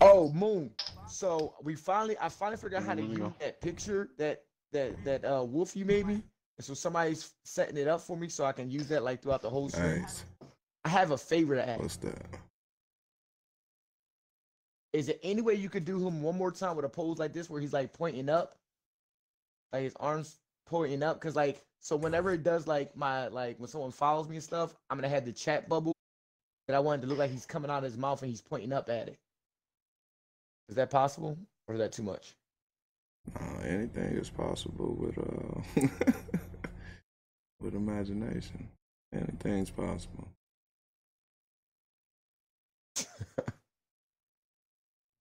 Oh, Moon. So I finally figured out how to use that picture that wolf you made me. And so somebody's setting it up for me so I can use that like throughout the whole stream. nice. I have a favor to ask. What's that? Is there any way you could do him one more time with a pose like this where he's like pointing up? Like his arms pointing up? Cause like so whenever it does like my when someone follows me and stuff, I'm gonna have the chat bubble that I wanted to look like he's coming out of his mouth and he's pointing up at it. Is that possible? Or is that too much? Anything is possible with with imagination. Anything's possible.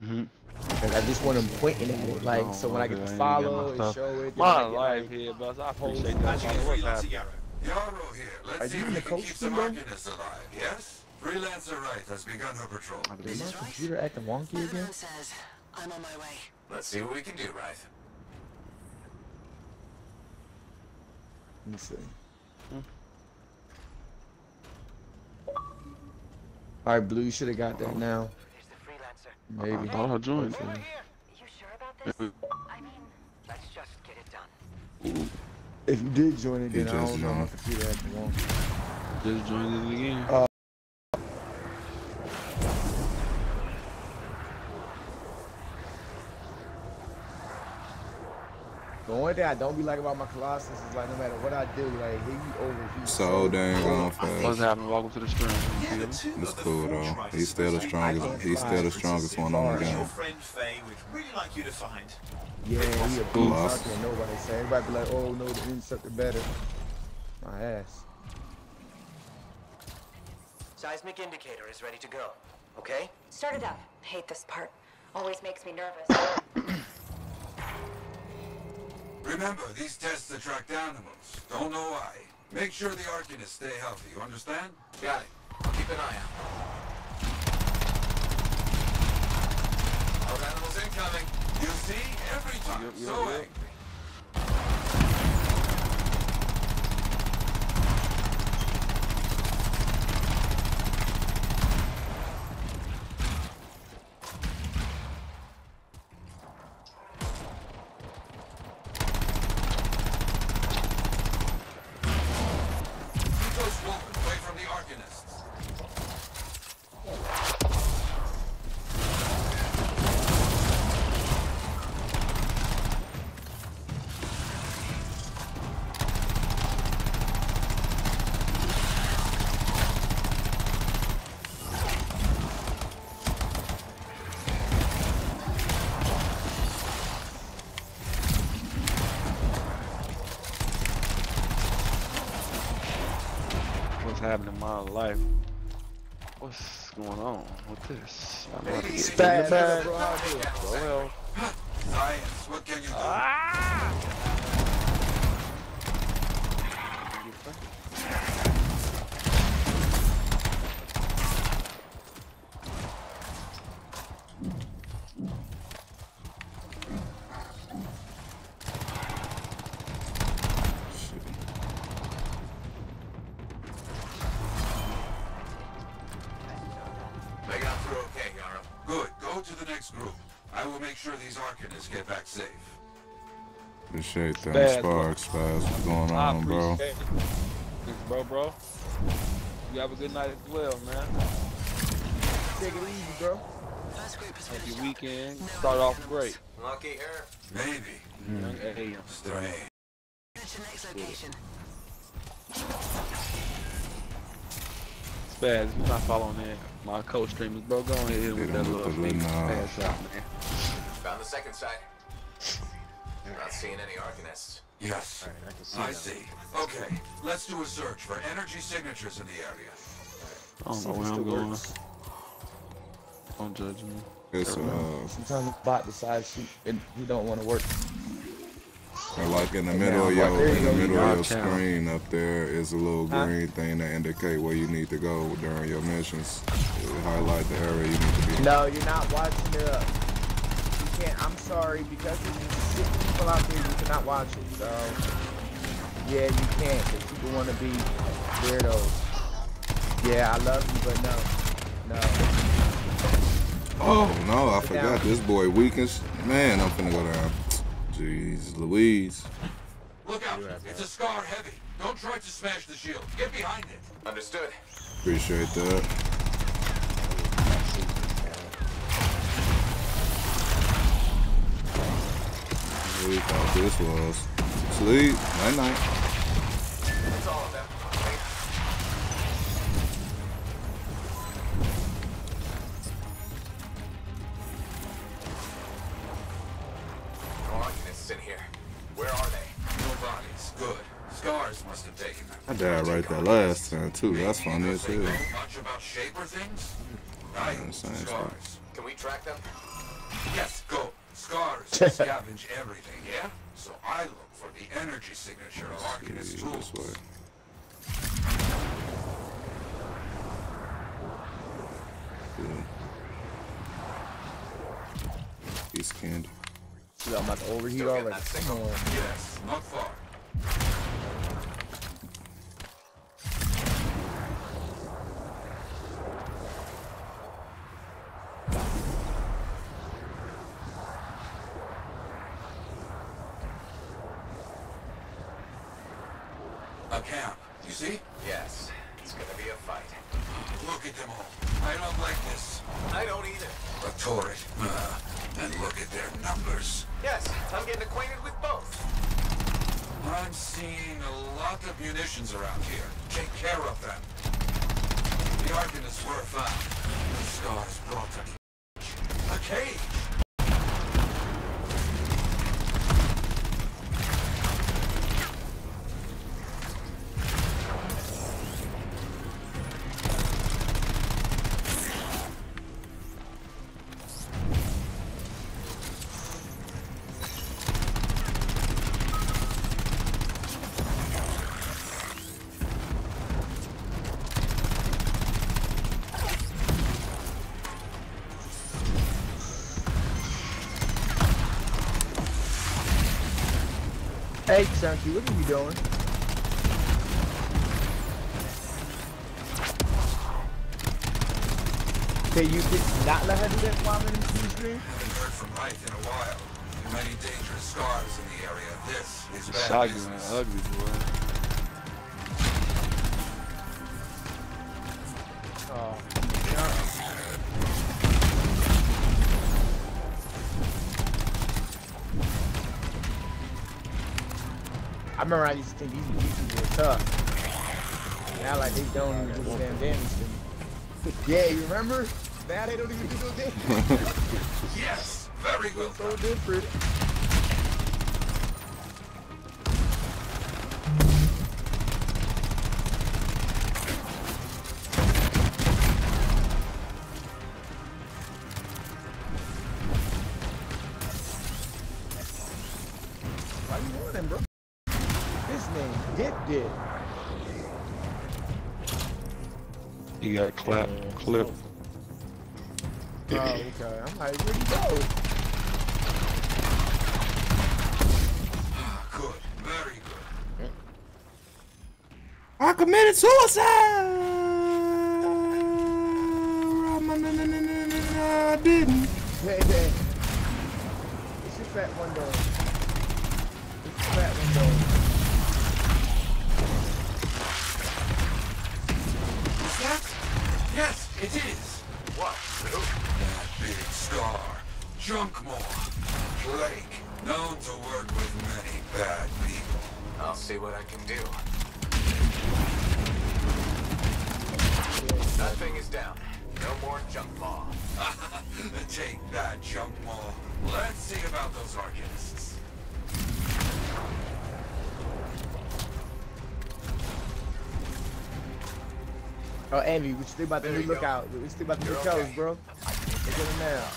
Cause I just want him pointing at it, like so when I get to follow and show it. My life here, but I appreciate that. What's happening? Yarrow here. Are Let's see you if in we the can coach keep some team, bro? Arcanists alive, yes? Freelancer Wright has begun her patrol. Is my computer acting wonky again? Says, I'm on my way. Let's see what we can do, Wraith. Let me see. All right, Blue, you should have got that now. Maybe. I joined. You sure about this? I mean, let's just get it done. If you did join it, He then I just don't know. My joined. computer acting wonky. Just joined it again. The only thing I don't be like about my Colossus is like no matter what I do, like he overheats. So dang on fast. What's happening? Welcome to the stream. It's cool though. He's still the strongest. He's still the strongest one on the game. Your friend Faye would really like you to find. Yeah, he a Cool. beast. I can't nobody say. Everybody be like, oh no, the insect better. My ass. Seismic indicator is ready to go. Okay? Start it up. Hate this part. Always makes me nervous. Remember, these tests attract animals. Don't know why. Make sure the Arcanists stay healthy, you understand? Got it. I'll keep an eye out. Our animals incoming. You see? Every time. So angry. Ghost Wolf away from the Arcanists. What's happening in my life? What's going on with this? I'm about to get Spaz, bad. bro, how you doing? Well, Science, what can you do? They got through okay, Yarrow. Good. Go to the next group. I will make sure these Arcanists get back safe. Appreciate that. Spaz, Sparks, Spaz. What's going I on, bro? appreciate it. Bro. You have a good night as well, man. Take it easy, bro. Hope your weekend start off great. Lucky her. Maybe. Young AM. Strange. Spaz, if you're not following that, my coach streamers, bro, go ahead and hit him with that him with little the big little pass out, man. Found the second site. Not seeing any Arcanists. Yes. I see. Okay. Let's do a search for energy signatures in the area. I don't know where I'm going. Don't judge me. It's Sometimes the bot decides he don't want to work. And like in the middle of your screen up there is a little green thing that indicate where you need to go during your missions. It will highlight the area you need to be. No, you're not watching it up. You can't. I'm sorry, because there's 6 people out there, you cannot watch it. So yeah, you can't. Because people want to be weirdos. Yeah, I love you, but no. Oh no, I forgot this boy weakens. Man, I'm finna go down. Jeez Louise. Look out, it's a Scar heavy. Don't try to smash the shield. Get behind it. Understood. Appreciate that. What we thought this was. Sleep. Night night. That's all of them. In here. Where are they? No bodies. Good. Scars must have taken them. I died right there last time too. That's funny as hell. Much about shape or things? Right. Scars. Can we track them? Yes, go. Scars scavenge everything, yeah? So I look for the energy signature of Arcanist tools. This way. He's candy. I'm about to overheat already. Come on. Yes, not far. A camp, you see? Yes, it's gonna be a fight. Look at them all. I don't like this. I don't either. A turret. And look at their numbers. Yes, I'm getting acquainted with both. I'm seeing a lot of munitions around here. Take care of them. The Arcanists were found. The Scars brought them. A cage. Hey, Chunky, what are you doing? Okay, you did not let her do that while I'm in the screen? Haven't heard from Wright in a while. Many dangerous scars in the area. This is bad Shotgun, business. ugly boy. Oh, I remember I used to think these were tough. Now like they don't even do damn damage to me. Yeah, you remember? Now they don't even do no damage. Yes, very good. So different. Why you running, bro? His name Dip. He got clipped. Oh, okay. I'm like, where'd he go? Good, very good. I committed suicide. I didn't. Hey. It's your fat window. It's your fat window. Is that? Yes, it is. What? Who? That big scar. Junkmore. Blake. Known to work with many bad people. I'll see what I can do. That thing is down. No more Junkmaw. Take that, Junkmaw. Let's see about those Arcanists. Oh, Andy, we still about the new lookout. We still about the new colors, bro. Look at them now.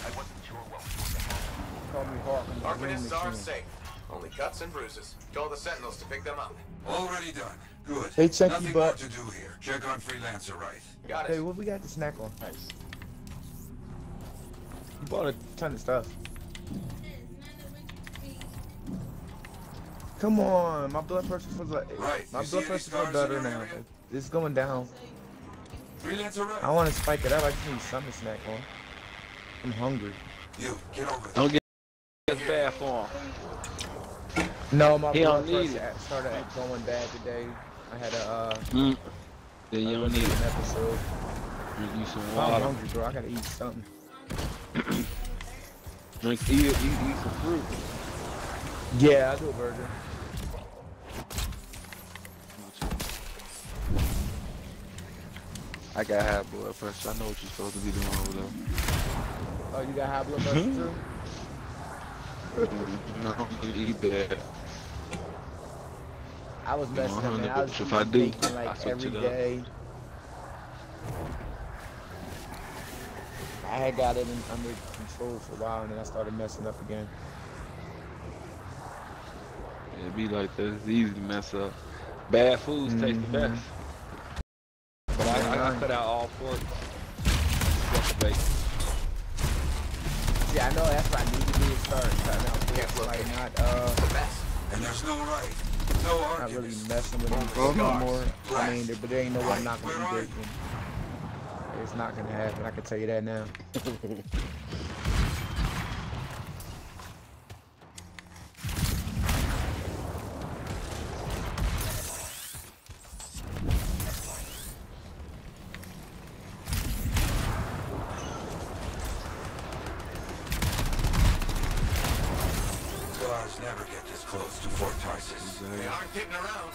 I wasn't sure what was going to happen. Call me Hawk. Arcanists are safe. Only cuts and bruises. Told the Sentinels to pick them up. Already done. Good. Hey, check Nothing your more butt. to do here. Check on Freelancer Wright. Got Hey, what we got to snack on? Nice. You bought a ton of stuff. Come on, my blood pressure feels like my blood pressure feels better now. It's going down. Freelancer Wright. I want to spike it up. I just need something to snack on. I'm hungry. You get over there. Don't get bad for him. No, my He blood don't need pressure started going bad today. I had a Then you don't need an it. episode. Drink you some I'm water. hungry, bro. I gotta eat something. Eat some fruit. Yeah, I do a burger. I got high blood pressure. I know what you're supposed to be doing over there. Oh, you got high blood pressure too? No, you eat bad. I was messing up, man. I was If I do, thinking, I like switch every it up. day. I had got it under control for a while, and then I started messing up again. It be like that. It's easy to mess up. Bad foods taste the best. But I cut out all pork. Just the bacon. Yeah, I know that's what I need to do is start cutting out pork, like not the best. And there's no right, no not argument. really messing with them anymore. I mean, but there ain't no way I'm not gonna eat bacon. It's not gonna happen. I can tell you that now. Scars never get this close to Fort Tarsis. They aren't getting around.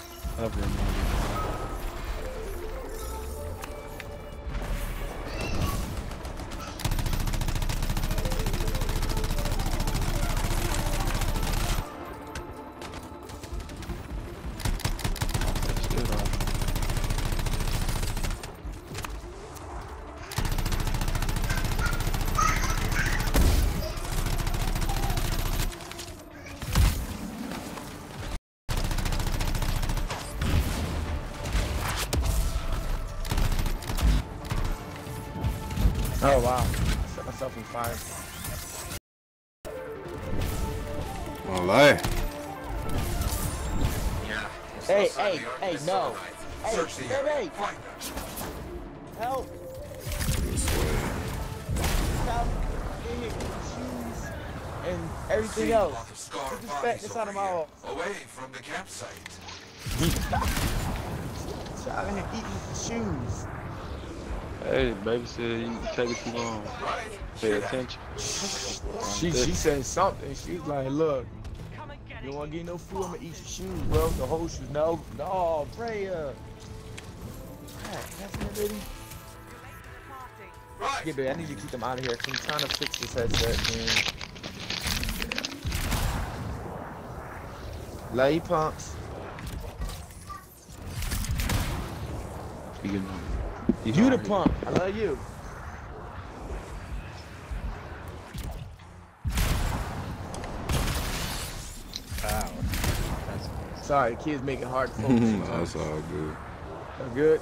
Oh wow, I set myself on fire. Olé. Hey, no. Hey, hey, help. Help. Shoes and everything else. Get this fatness out of my office. Away from the campsite. Child in here eating shoes. Hey, baby said you take it too long. Pay attention. She said something. She's like, look, you don't want to get no food, I'm going to eat your shoes, bro. The whole shoes. No, Freya. That's it, baby. Yeah, baby, I need you to keep them out of here because I'm trying to fix this headset, man. Love you, punks. You the punk. I love you. Wow. Sorry, kids make it hard to focus. That's all good. That's good.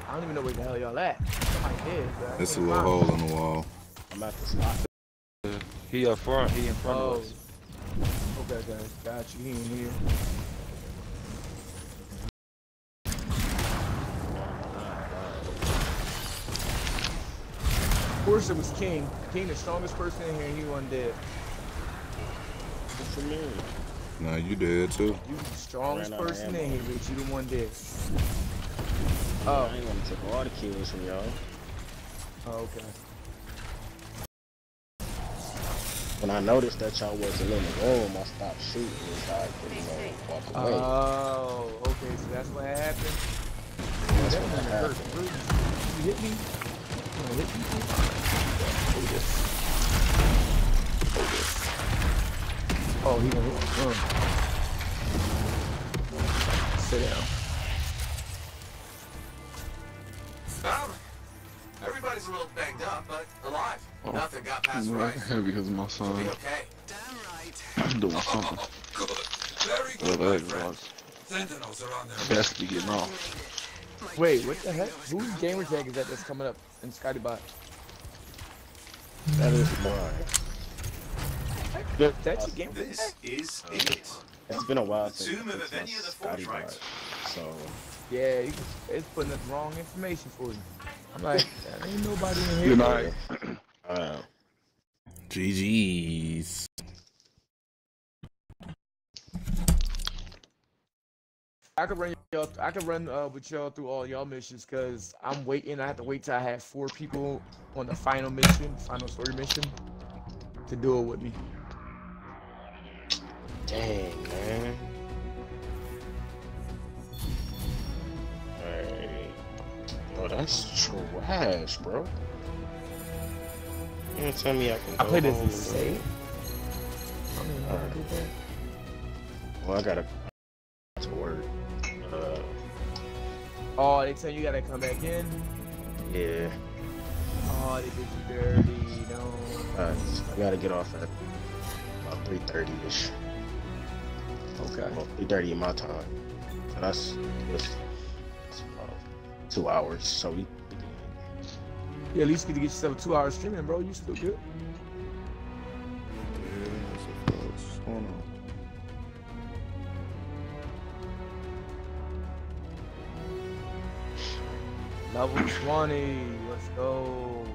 I don't even know where the hell y'all at. Somebody is, but It's a little hole in the wall. I'm at the spot. He up front. He in front of us. Okay. Got you. He in here. Of course it was King. King, the strongest person in here, and he wasn't dead. What you mean? No, you did too. You the strongest person in here, Rich. You the one dead. I ain't want to take all the kills from y'all. Oh, okay. When I noticed that y'all wasn't in the room, I stopped shooting so I could, walk away. Oh, okay. So that's what happened. That's what happened. You hit me? You hit me? Hold this. Oh, he gonna hit me. Sit down. Everybody's a little banged up, but alive. Nothing got past Right, Rifle. because my son Be okay. I'm doing something. Good. Very good, Well, my that friend. was Sentinels are on their best to be getting off. Wait, what the heck? Whose gamer tag is that that's coming up in Skybot? That is mine. That's your gamer This tag? is it. It's been a while The since tomb of I Avenia the Scotty Forthright. bot, so Yeah, it's putting up wrong information for you. I'm like, there ain't nobody in here. Good night. GG's. I could run y'all. I could run with y'all through all y'all missions because I'm waiting. I have to wait till I have 4 people on the final mission, final story mission, to do it with me. dang, man. Hey, yo, that's trash, bro. You gonna tell me I can I go played as home a save. I don't know how to do that. Well, I gotta to work. Oh, they tell you gotta come back in. Yeah. Oh, they did you dirty. No. I gotta get off at about 3:30ish. Okay. Well, 3:30 in my time. So that's about 2 hours. So we Yeah, at least you get to get yourself a 2-hour streaming, bro. You still good? What's going on? Level 20. Let's go.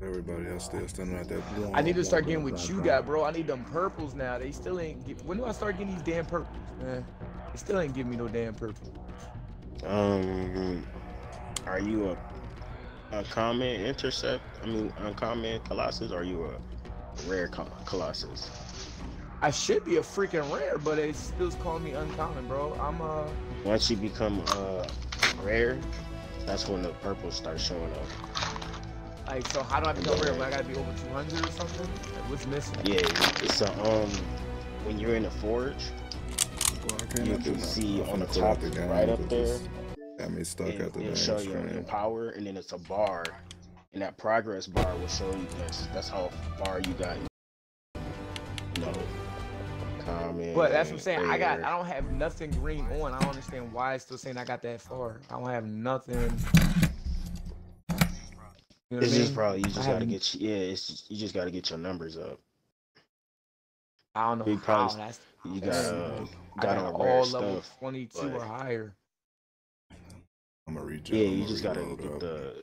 Everybody else still standing at that one. I need to start getting what you got, bro. I need them purples now. They still ain't get. When do I start getting these damn purples, man? They still ain't giving me no damn purple. Are you a common intercept? I mean, uncommon Colossus, or are you a rare Colossus? I should be a freaking rare, but it still calling me uncommon, bro. I'm Once you become rare, that's when the purples start showing up. like, so how do I become rare? I gotta be over 200 or something? Like, what's missing? Yeah, it's a when you're in the forge, you can see on the top right up there. Got me stuck at the It'll damn show you your screen. power, and then it's a bar, and that progress bar will show you that's how far you got. You know, common. But that's what I'm saying. I rare. don't have nothing green on. I don't understand why it's still saying I got that far. I don't have nothing. You know It's what I just mean? probably you just I gotta haven't- get you just gotta get your numbers up. I don't know You how. probably That's you I got got on rare all level stuff. 22 but- or higher. I'm gonna read Yeah, you just gotta get the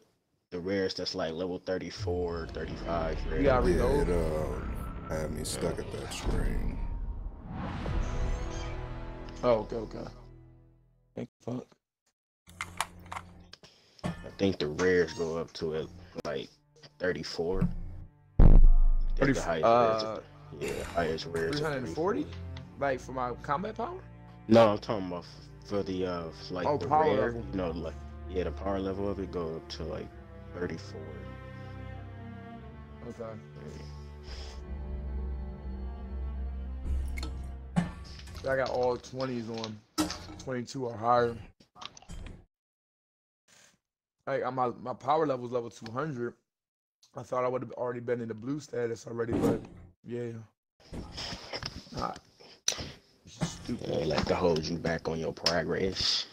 rares that's like level 34, 35. Rare. You gotta Yeah, reload. it had me stuck at that screen. Oh, okay. Thank fuck. I think the rares go up to like 34. The highest rares, yeah, highest rares. 340? Like for my combat power? No, I'm talking about for the like Oh, the power rare. level. You know, like yeah, the power level of it go up to like 34. Okay. I got all 20s on. 22 or higher. Like my power level is level 200. I thought I would have already been in the blue status already, but yeah. Nah. It's just stupid. Yeah, like to hold you back on your progress.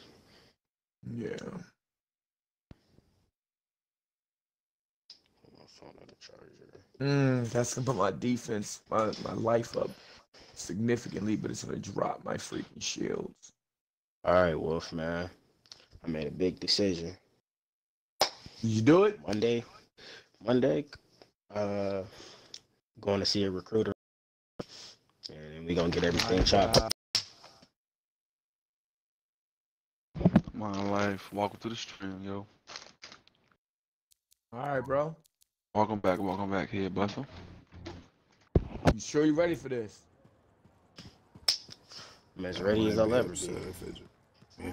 Yeah. My phone on the charger. That's gonna put my defense, my life up significantly, but it's gonna drop my freaking shields. All right, Wolf man. I made a big decision. Did you do it? Monday, going to see a recruiter, and we're gonna get everything chopped. My life. Welcome to the stream, yo. All right, bro. Welcome back here, Buster. You sure you ready for this? I'm as ready as I'll ever be. Yeah.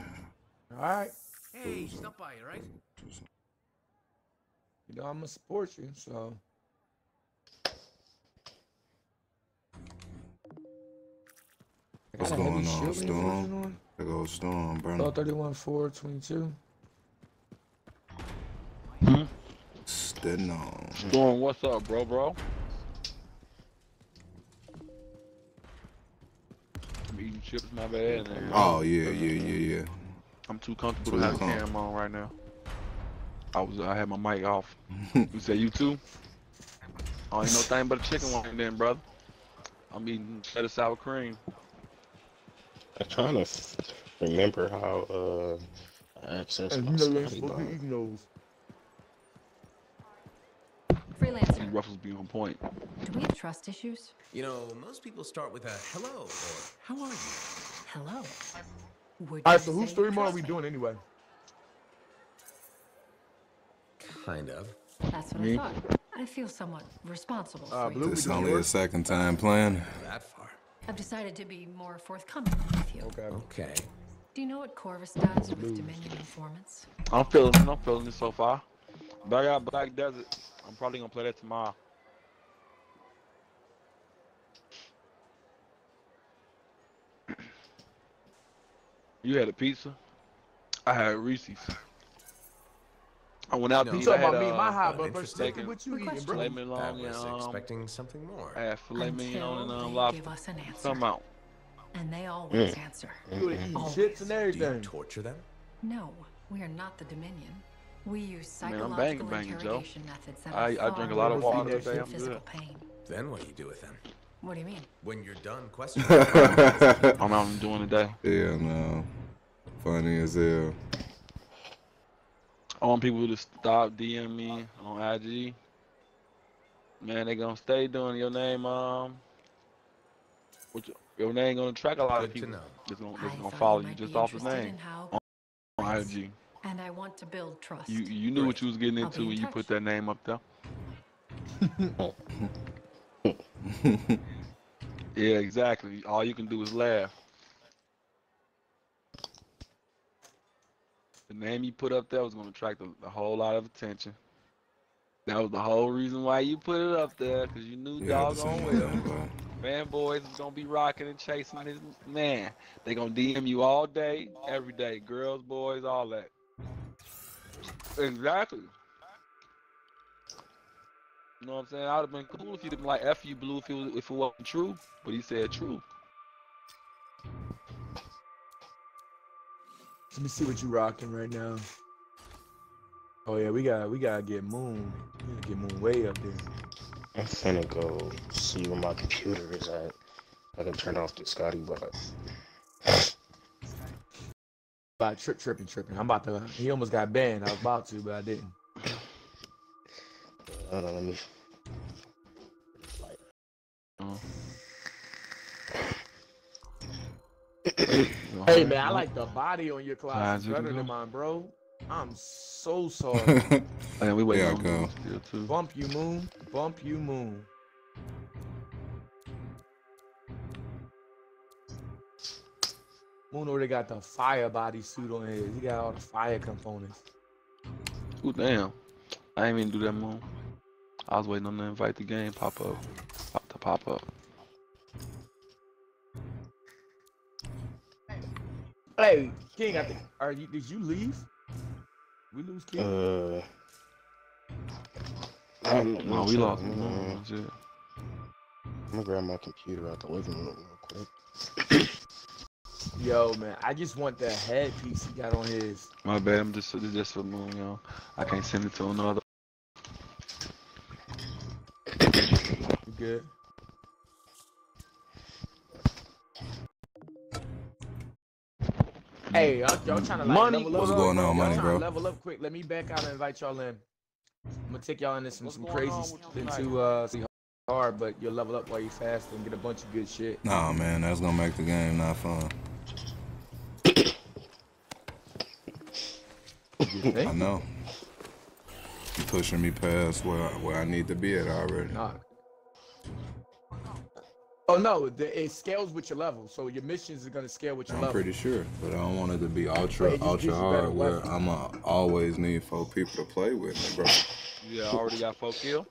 All right. Hey, stop by, right? You know I'm gonna support you, so. What's got a heavy going on, shield reinforcement Storm? on. There goes Storm, bro. 31, 422. Steading on. Storm, what's up, bro? I'm eating chips, my bad. And, Oh, yeah. I'm too comfortable to have a camera on right now. I had my mic off. You say you too? Oh, ain't no thing but a chicken one then, brother. I'm eating cheddar sour cream. I'm trying to remember how I access my Scotty bar. Freelancer, These ruffles be on point. do we have trust issues? You know, most people start with a hello or how are you? Hello. Alright, so whose story mode are we doing anyway? Kind of. That's what I thought. I feel somewhat responsible for you. This only a second time playing. That far. I've decided to be more forthcoming with you. Okay. Do you know what Corvus does with Dominion informants? I'm feeling it so far. But I got Black Desert. I'm probably gonna play that tomorrow. You had a pizza? I had Reese's. I went out to You eat. talking I about had, me and my high blood interesting. pressure? What you eating, bro? Filet mignon I was and expecting something more. I had filet mignon and Until they lobster. give us an answer. Come out. And they always answer. You would eat Always. chips and Do you everything. torture them? No, we are not the Dominion. We use Man, I'm psychological banging, Joe. interrogation methods that I are drink a far lot of more water effective today. than I'm physical good. pain. Then what do you do with them? What do you mean? When you're done questioning I'm out and doing today. Yeah, no. Funny as hell. I want people to stop DMing me on IG. Man, they gonna stay doing your name, your name gonna attract a lot of Good to people. know. That's I gonna thought follow you you might just be off the interested name in how on IG. and I want to build trust. You knew what you was getting I'll be into in when you touch. put that name up there. Yeah, exactly. All you can do is laugh. The name you put up there was gonna attract a whole lot of attention. That was the whole reason why you put it up there, because you knew Yeah, the doggone same well. thing, bro. Fanboys is gonna be rocking and chasing his man. They gonna DM you all day, every day. Girls, boys, all that. Exactly. You know what I'm saying? I'd have been cool if you'd have been like F you blue if it wasn't true. But he said true. Let me see what you rocking right now. Oh yeah, we gotta get Moon. We gotta get Moon way up there. I'm finna go see where my computer is at. I can turn off the Scotty bar. About tripping. I'm about to. He almost got banned. I was about to, but I didn't. Hold on, let me. Hey man, I like the body on your class. It's Nah, better you than go. mine, bro. I'm so sorry. Man, we waiting Yeah, on go. Moon still too. Bump you, Moon. Bump you, Moon. Moon already got the fire body suit on his. He got all the fire components. Ooh, damn. I ain't even do that Moon. I was waiting on the invite the game pop up. Pop up. Hey, King, I think. Did you leave? We lose King. I don't know. No, we lost Moon. That's it. I'm gonna grab my computer out the living room real quick. Yo, man, I just want that headpiece he got on his. My bad, I'm just for Moon, yo. I can't send it to another. You good? Hey, y'all trying to like Money. level up. What's going on, Y'all money, tryna bro? Level up quick. Let me back out and invite y'all in. I'm gonna take y'all into some What's crazy going on stuff with into hard, but you'll level up while you fast and get a bunch of good shit. Nah, man, that's gonna make the game not fun. I know. You pushing me past where I need to be at already. Nah. Oh no, it scales with your level, so your missions are gonna scale with your I'm level. pretty sure, but I don't want it to be But ultra it just gives you better hard where weapons. I'ma always need 4 people to play with me, bro. You already got 4 kills?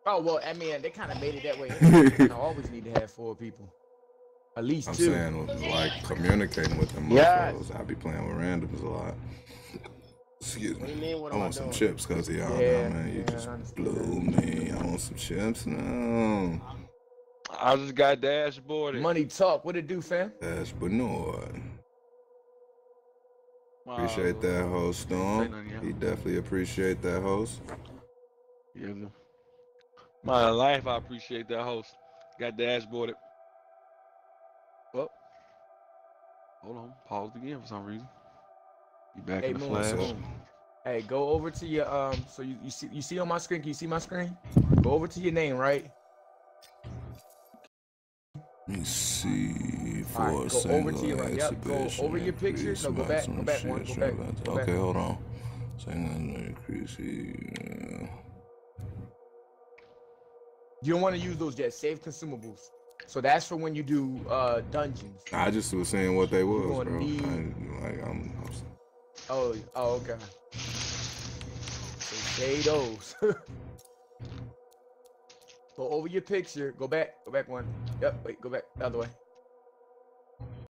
Oh well, I mean they kind of made it that way. Anyway. You kinda always need to have 4 people. At least I'm 2. saying like communicating with them Yes. motherfuckers. I be playing with randoms a lot. Excuse What do me. you mean, what I am I want some doing? chips because of y'all, Yeah, man. You yeah, just I understand blew me. I want some chips now. I just got dashboarded. Money talk. What it do, fam? That's Bernard. Appreciate that host, Storm. He definitely appreciate that host. Yeah, my life, I appreciate that host. Got dashboarded. Well, hold on. Paused again for some reason. You back Hey, in the Moon, flash? Moon. Hey, go over to your So you see on my screen? Can you see my screen? Go over to your name, right? Let me see. All right, For a go single over to your right. Yep, go exhibition, over your picture. increase No, go back maximum one. Go share back. strength. Go Okay, back. hold on. Single increase. You don't want to use those yet. Save consumables. So that's for when you do dungeons. I just was saying what they was, gonna bro. need- Oh, okay. So save those. Go over your picture. Go back one. Yep, wait, go back the other way.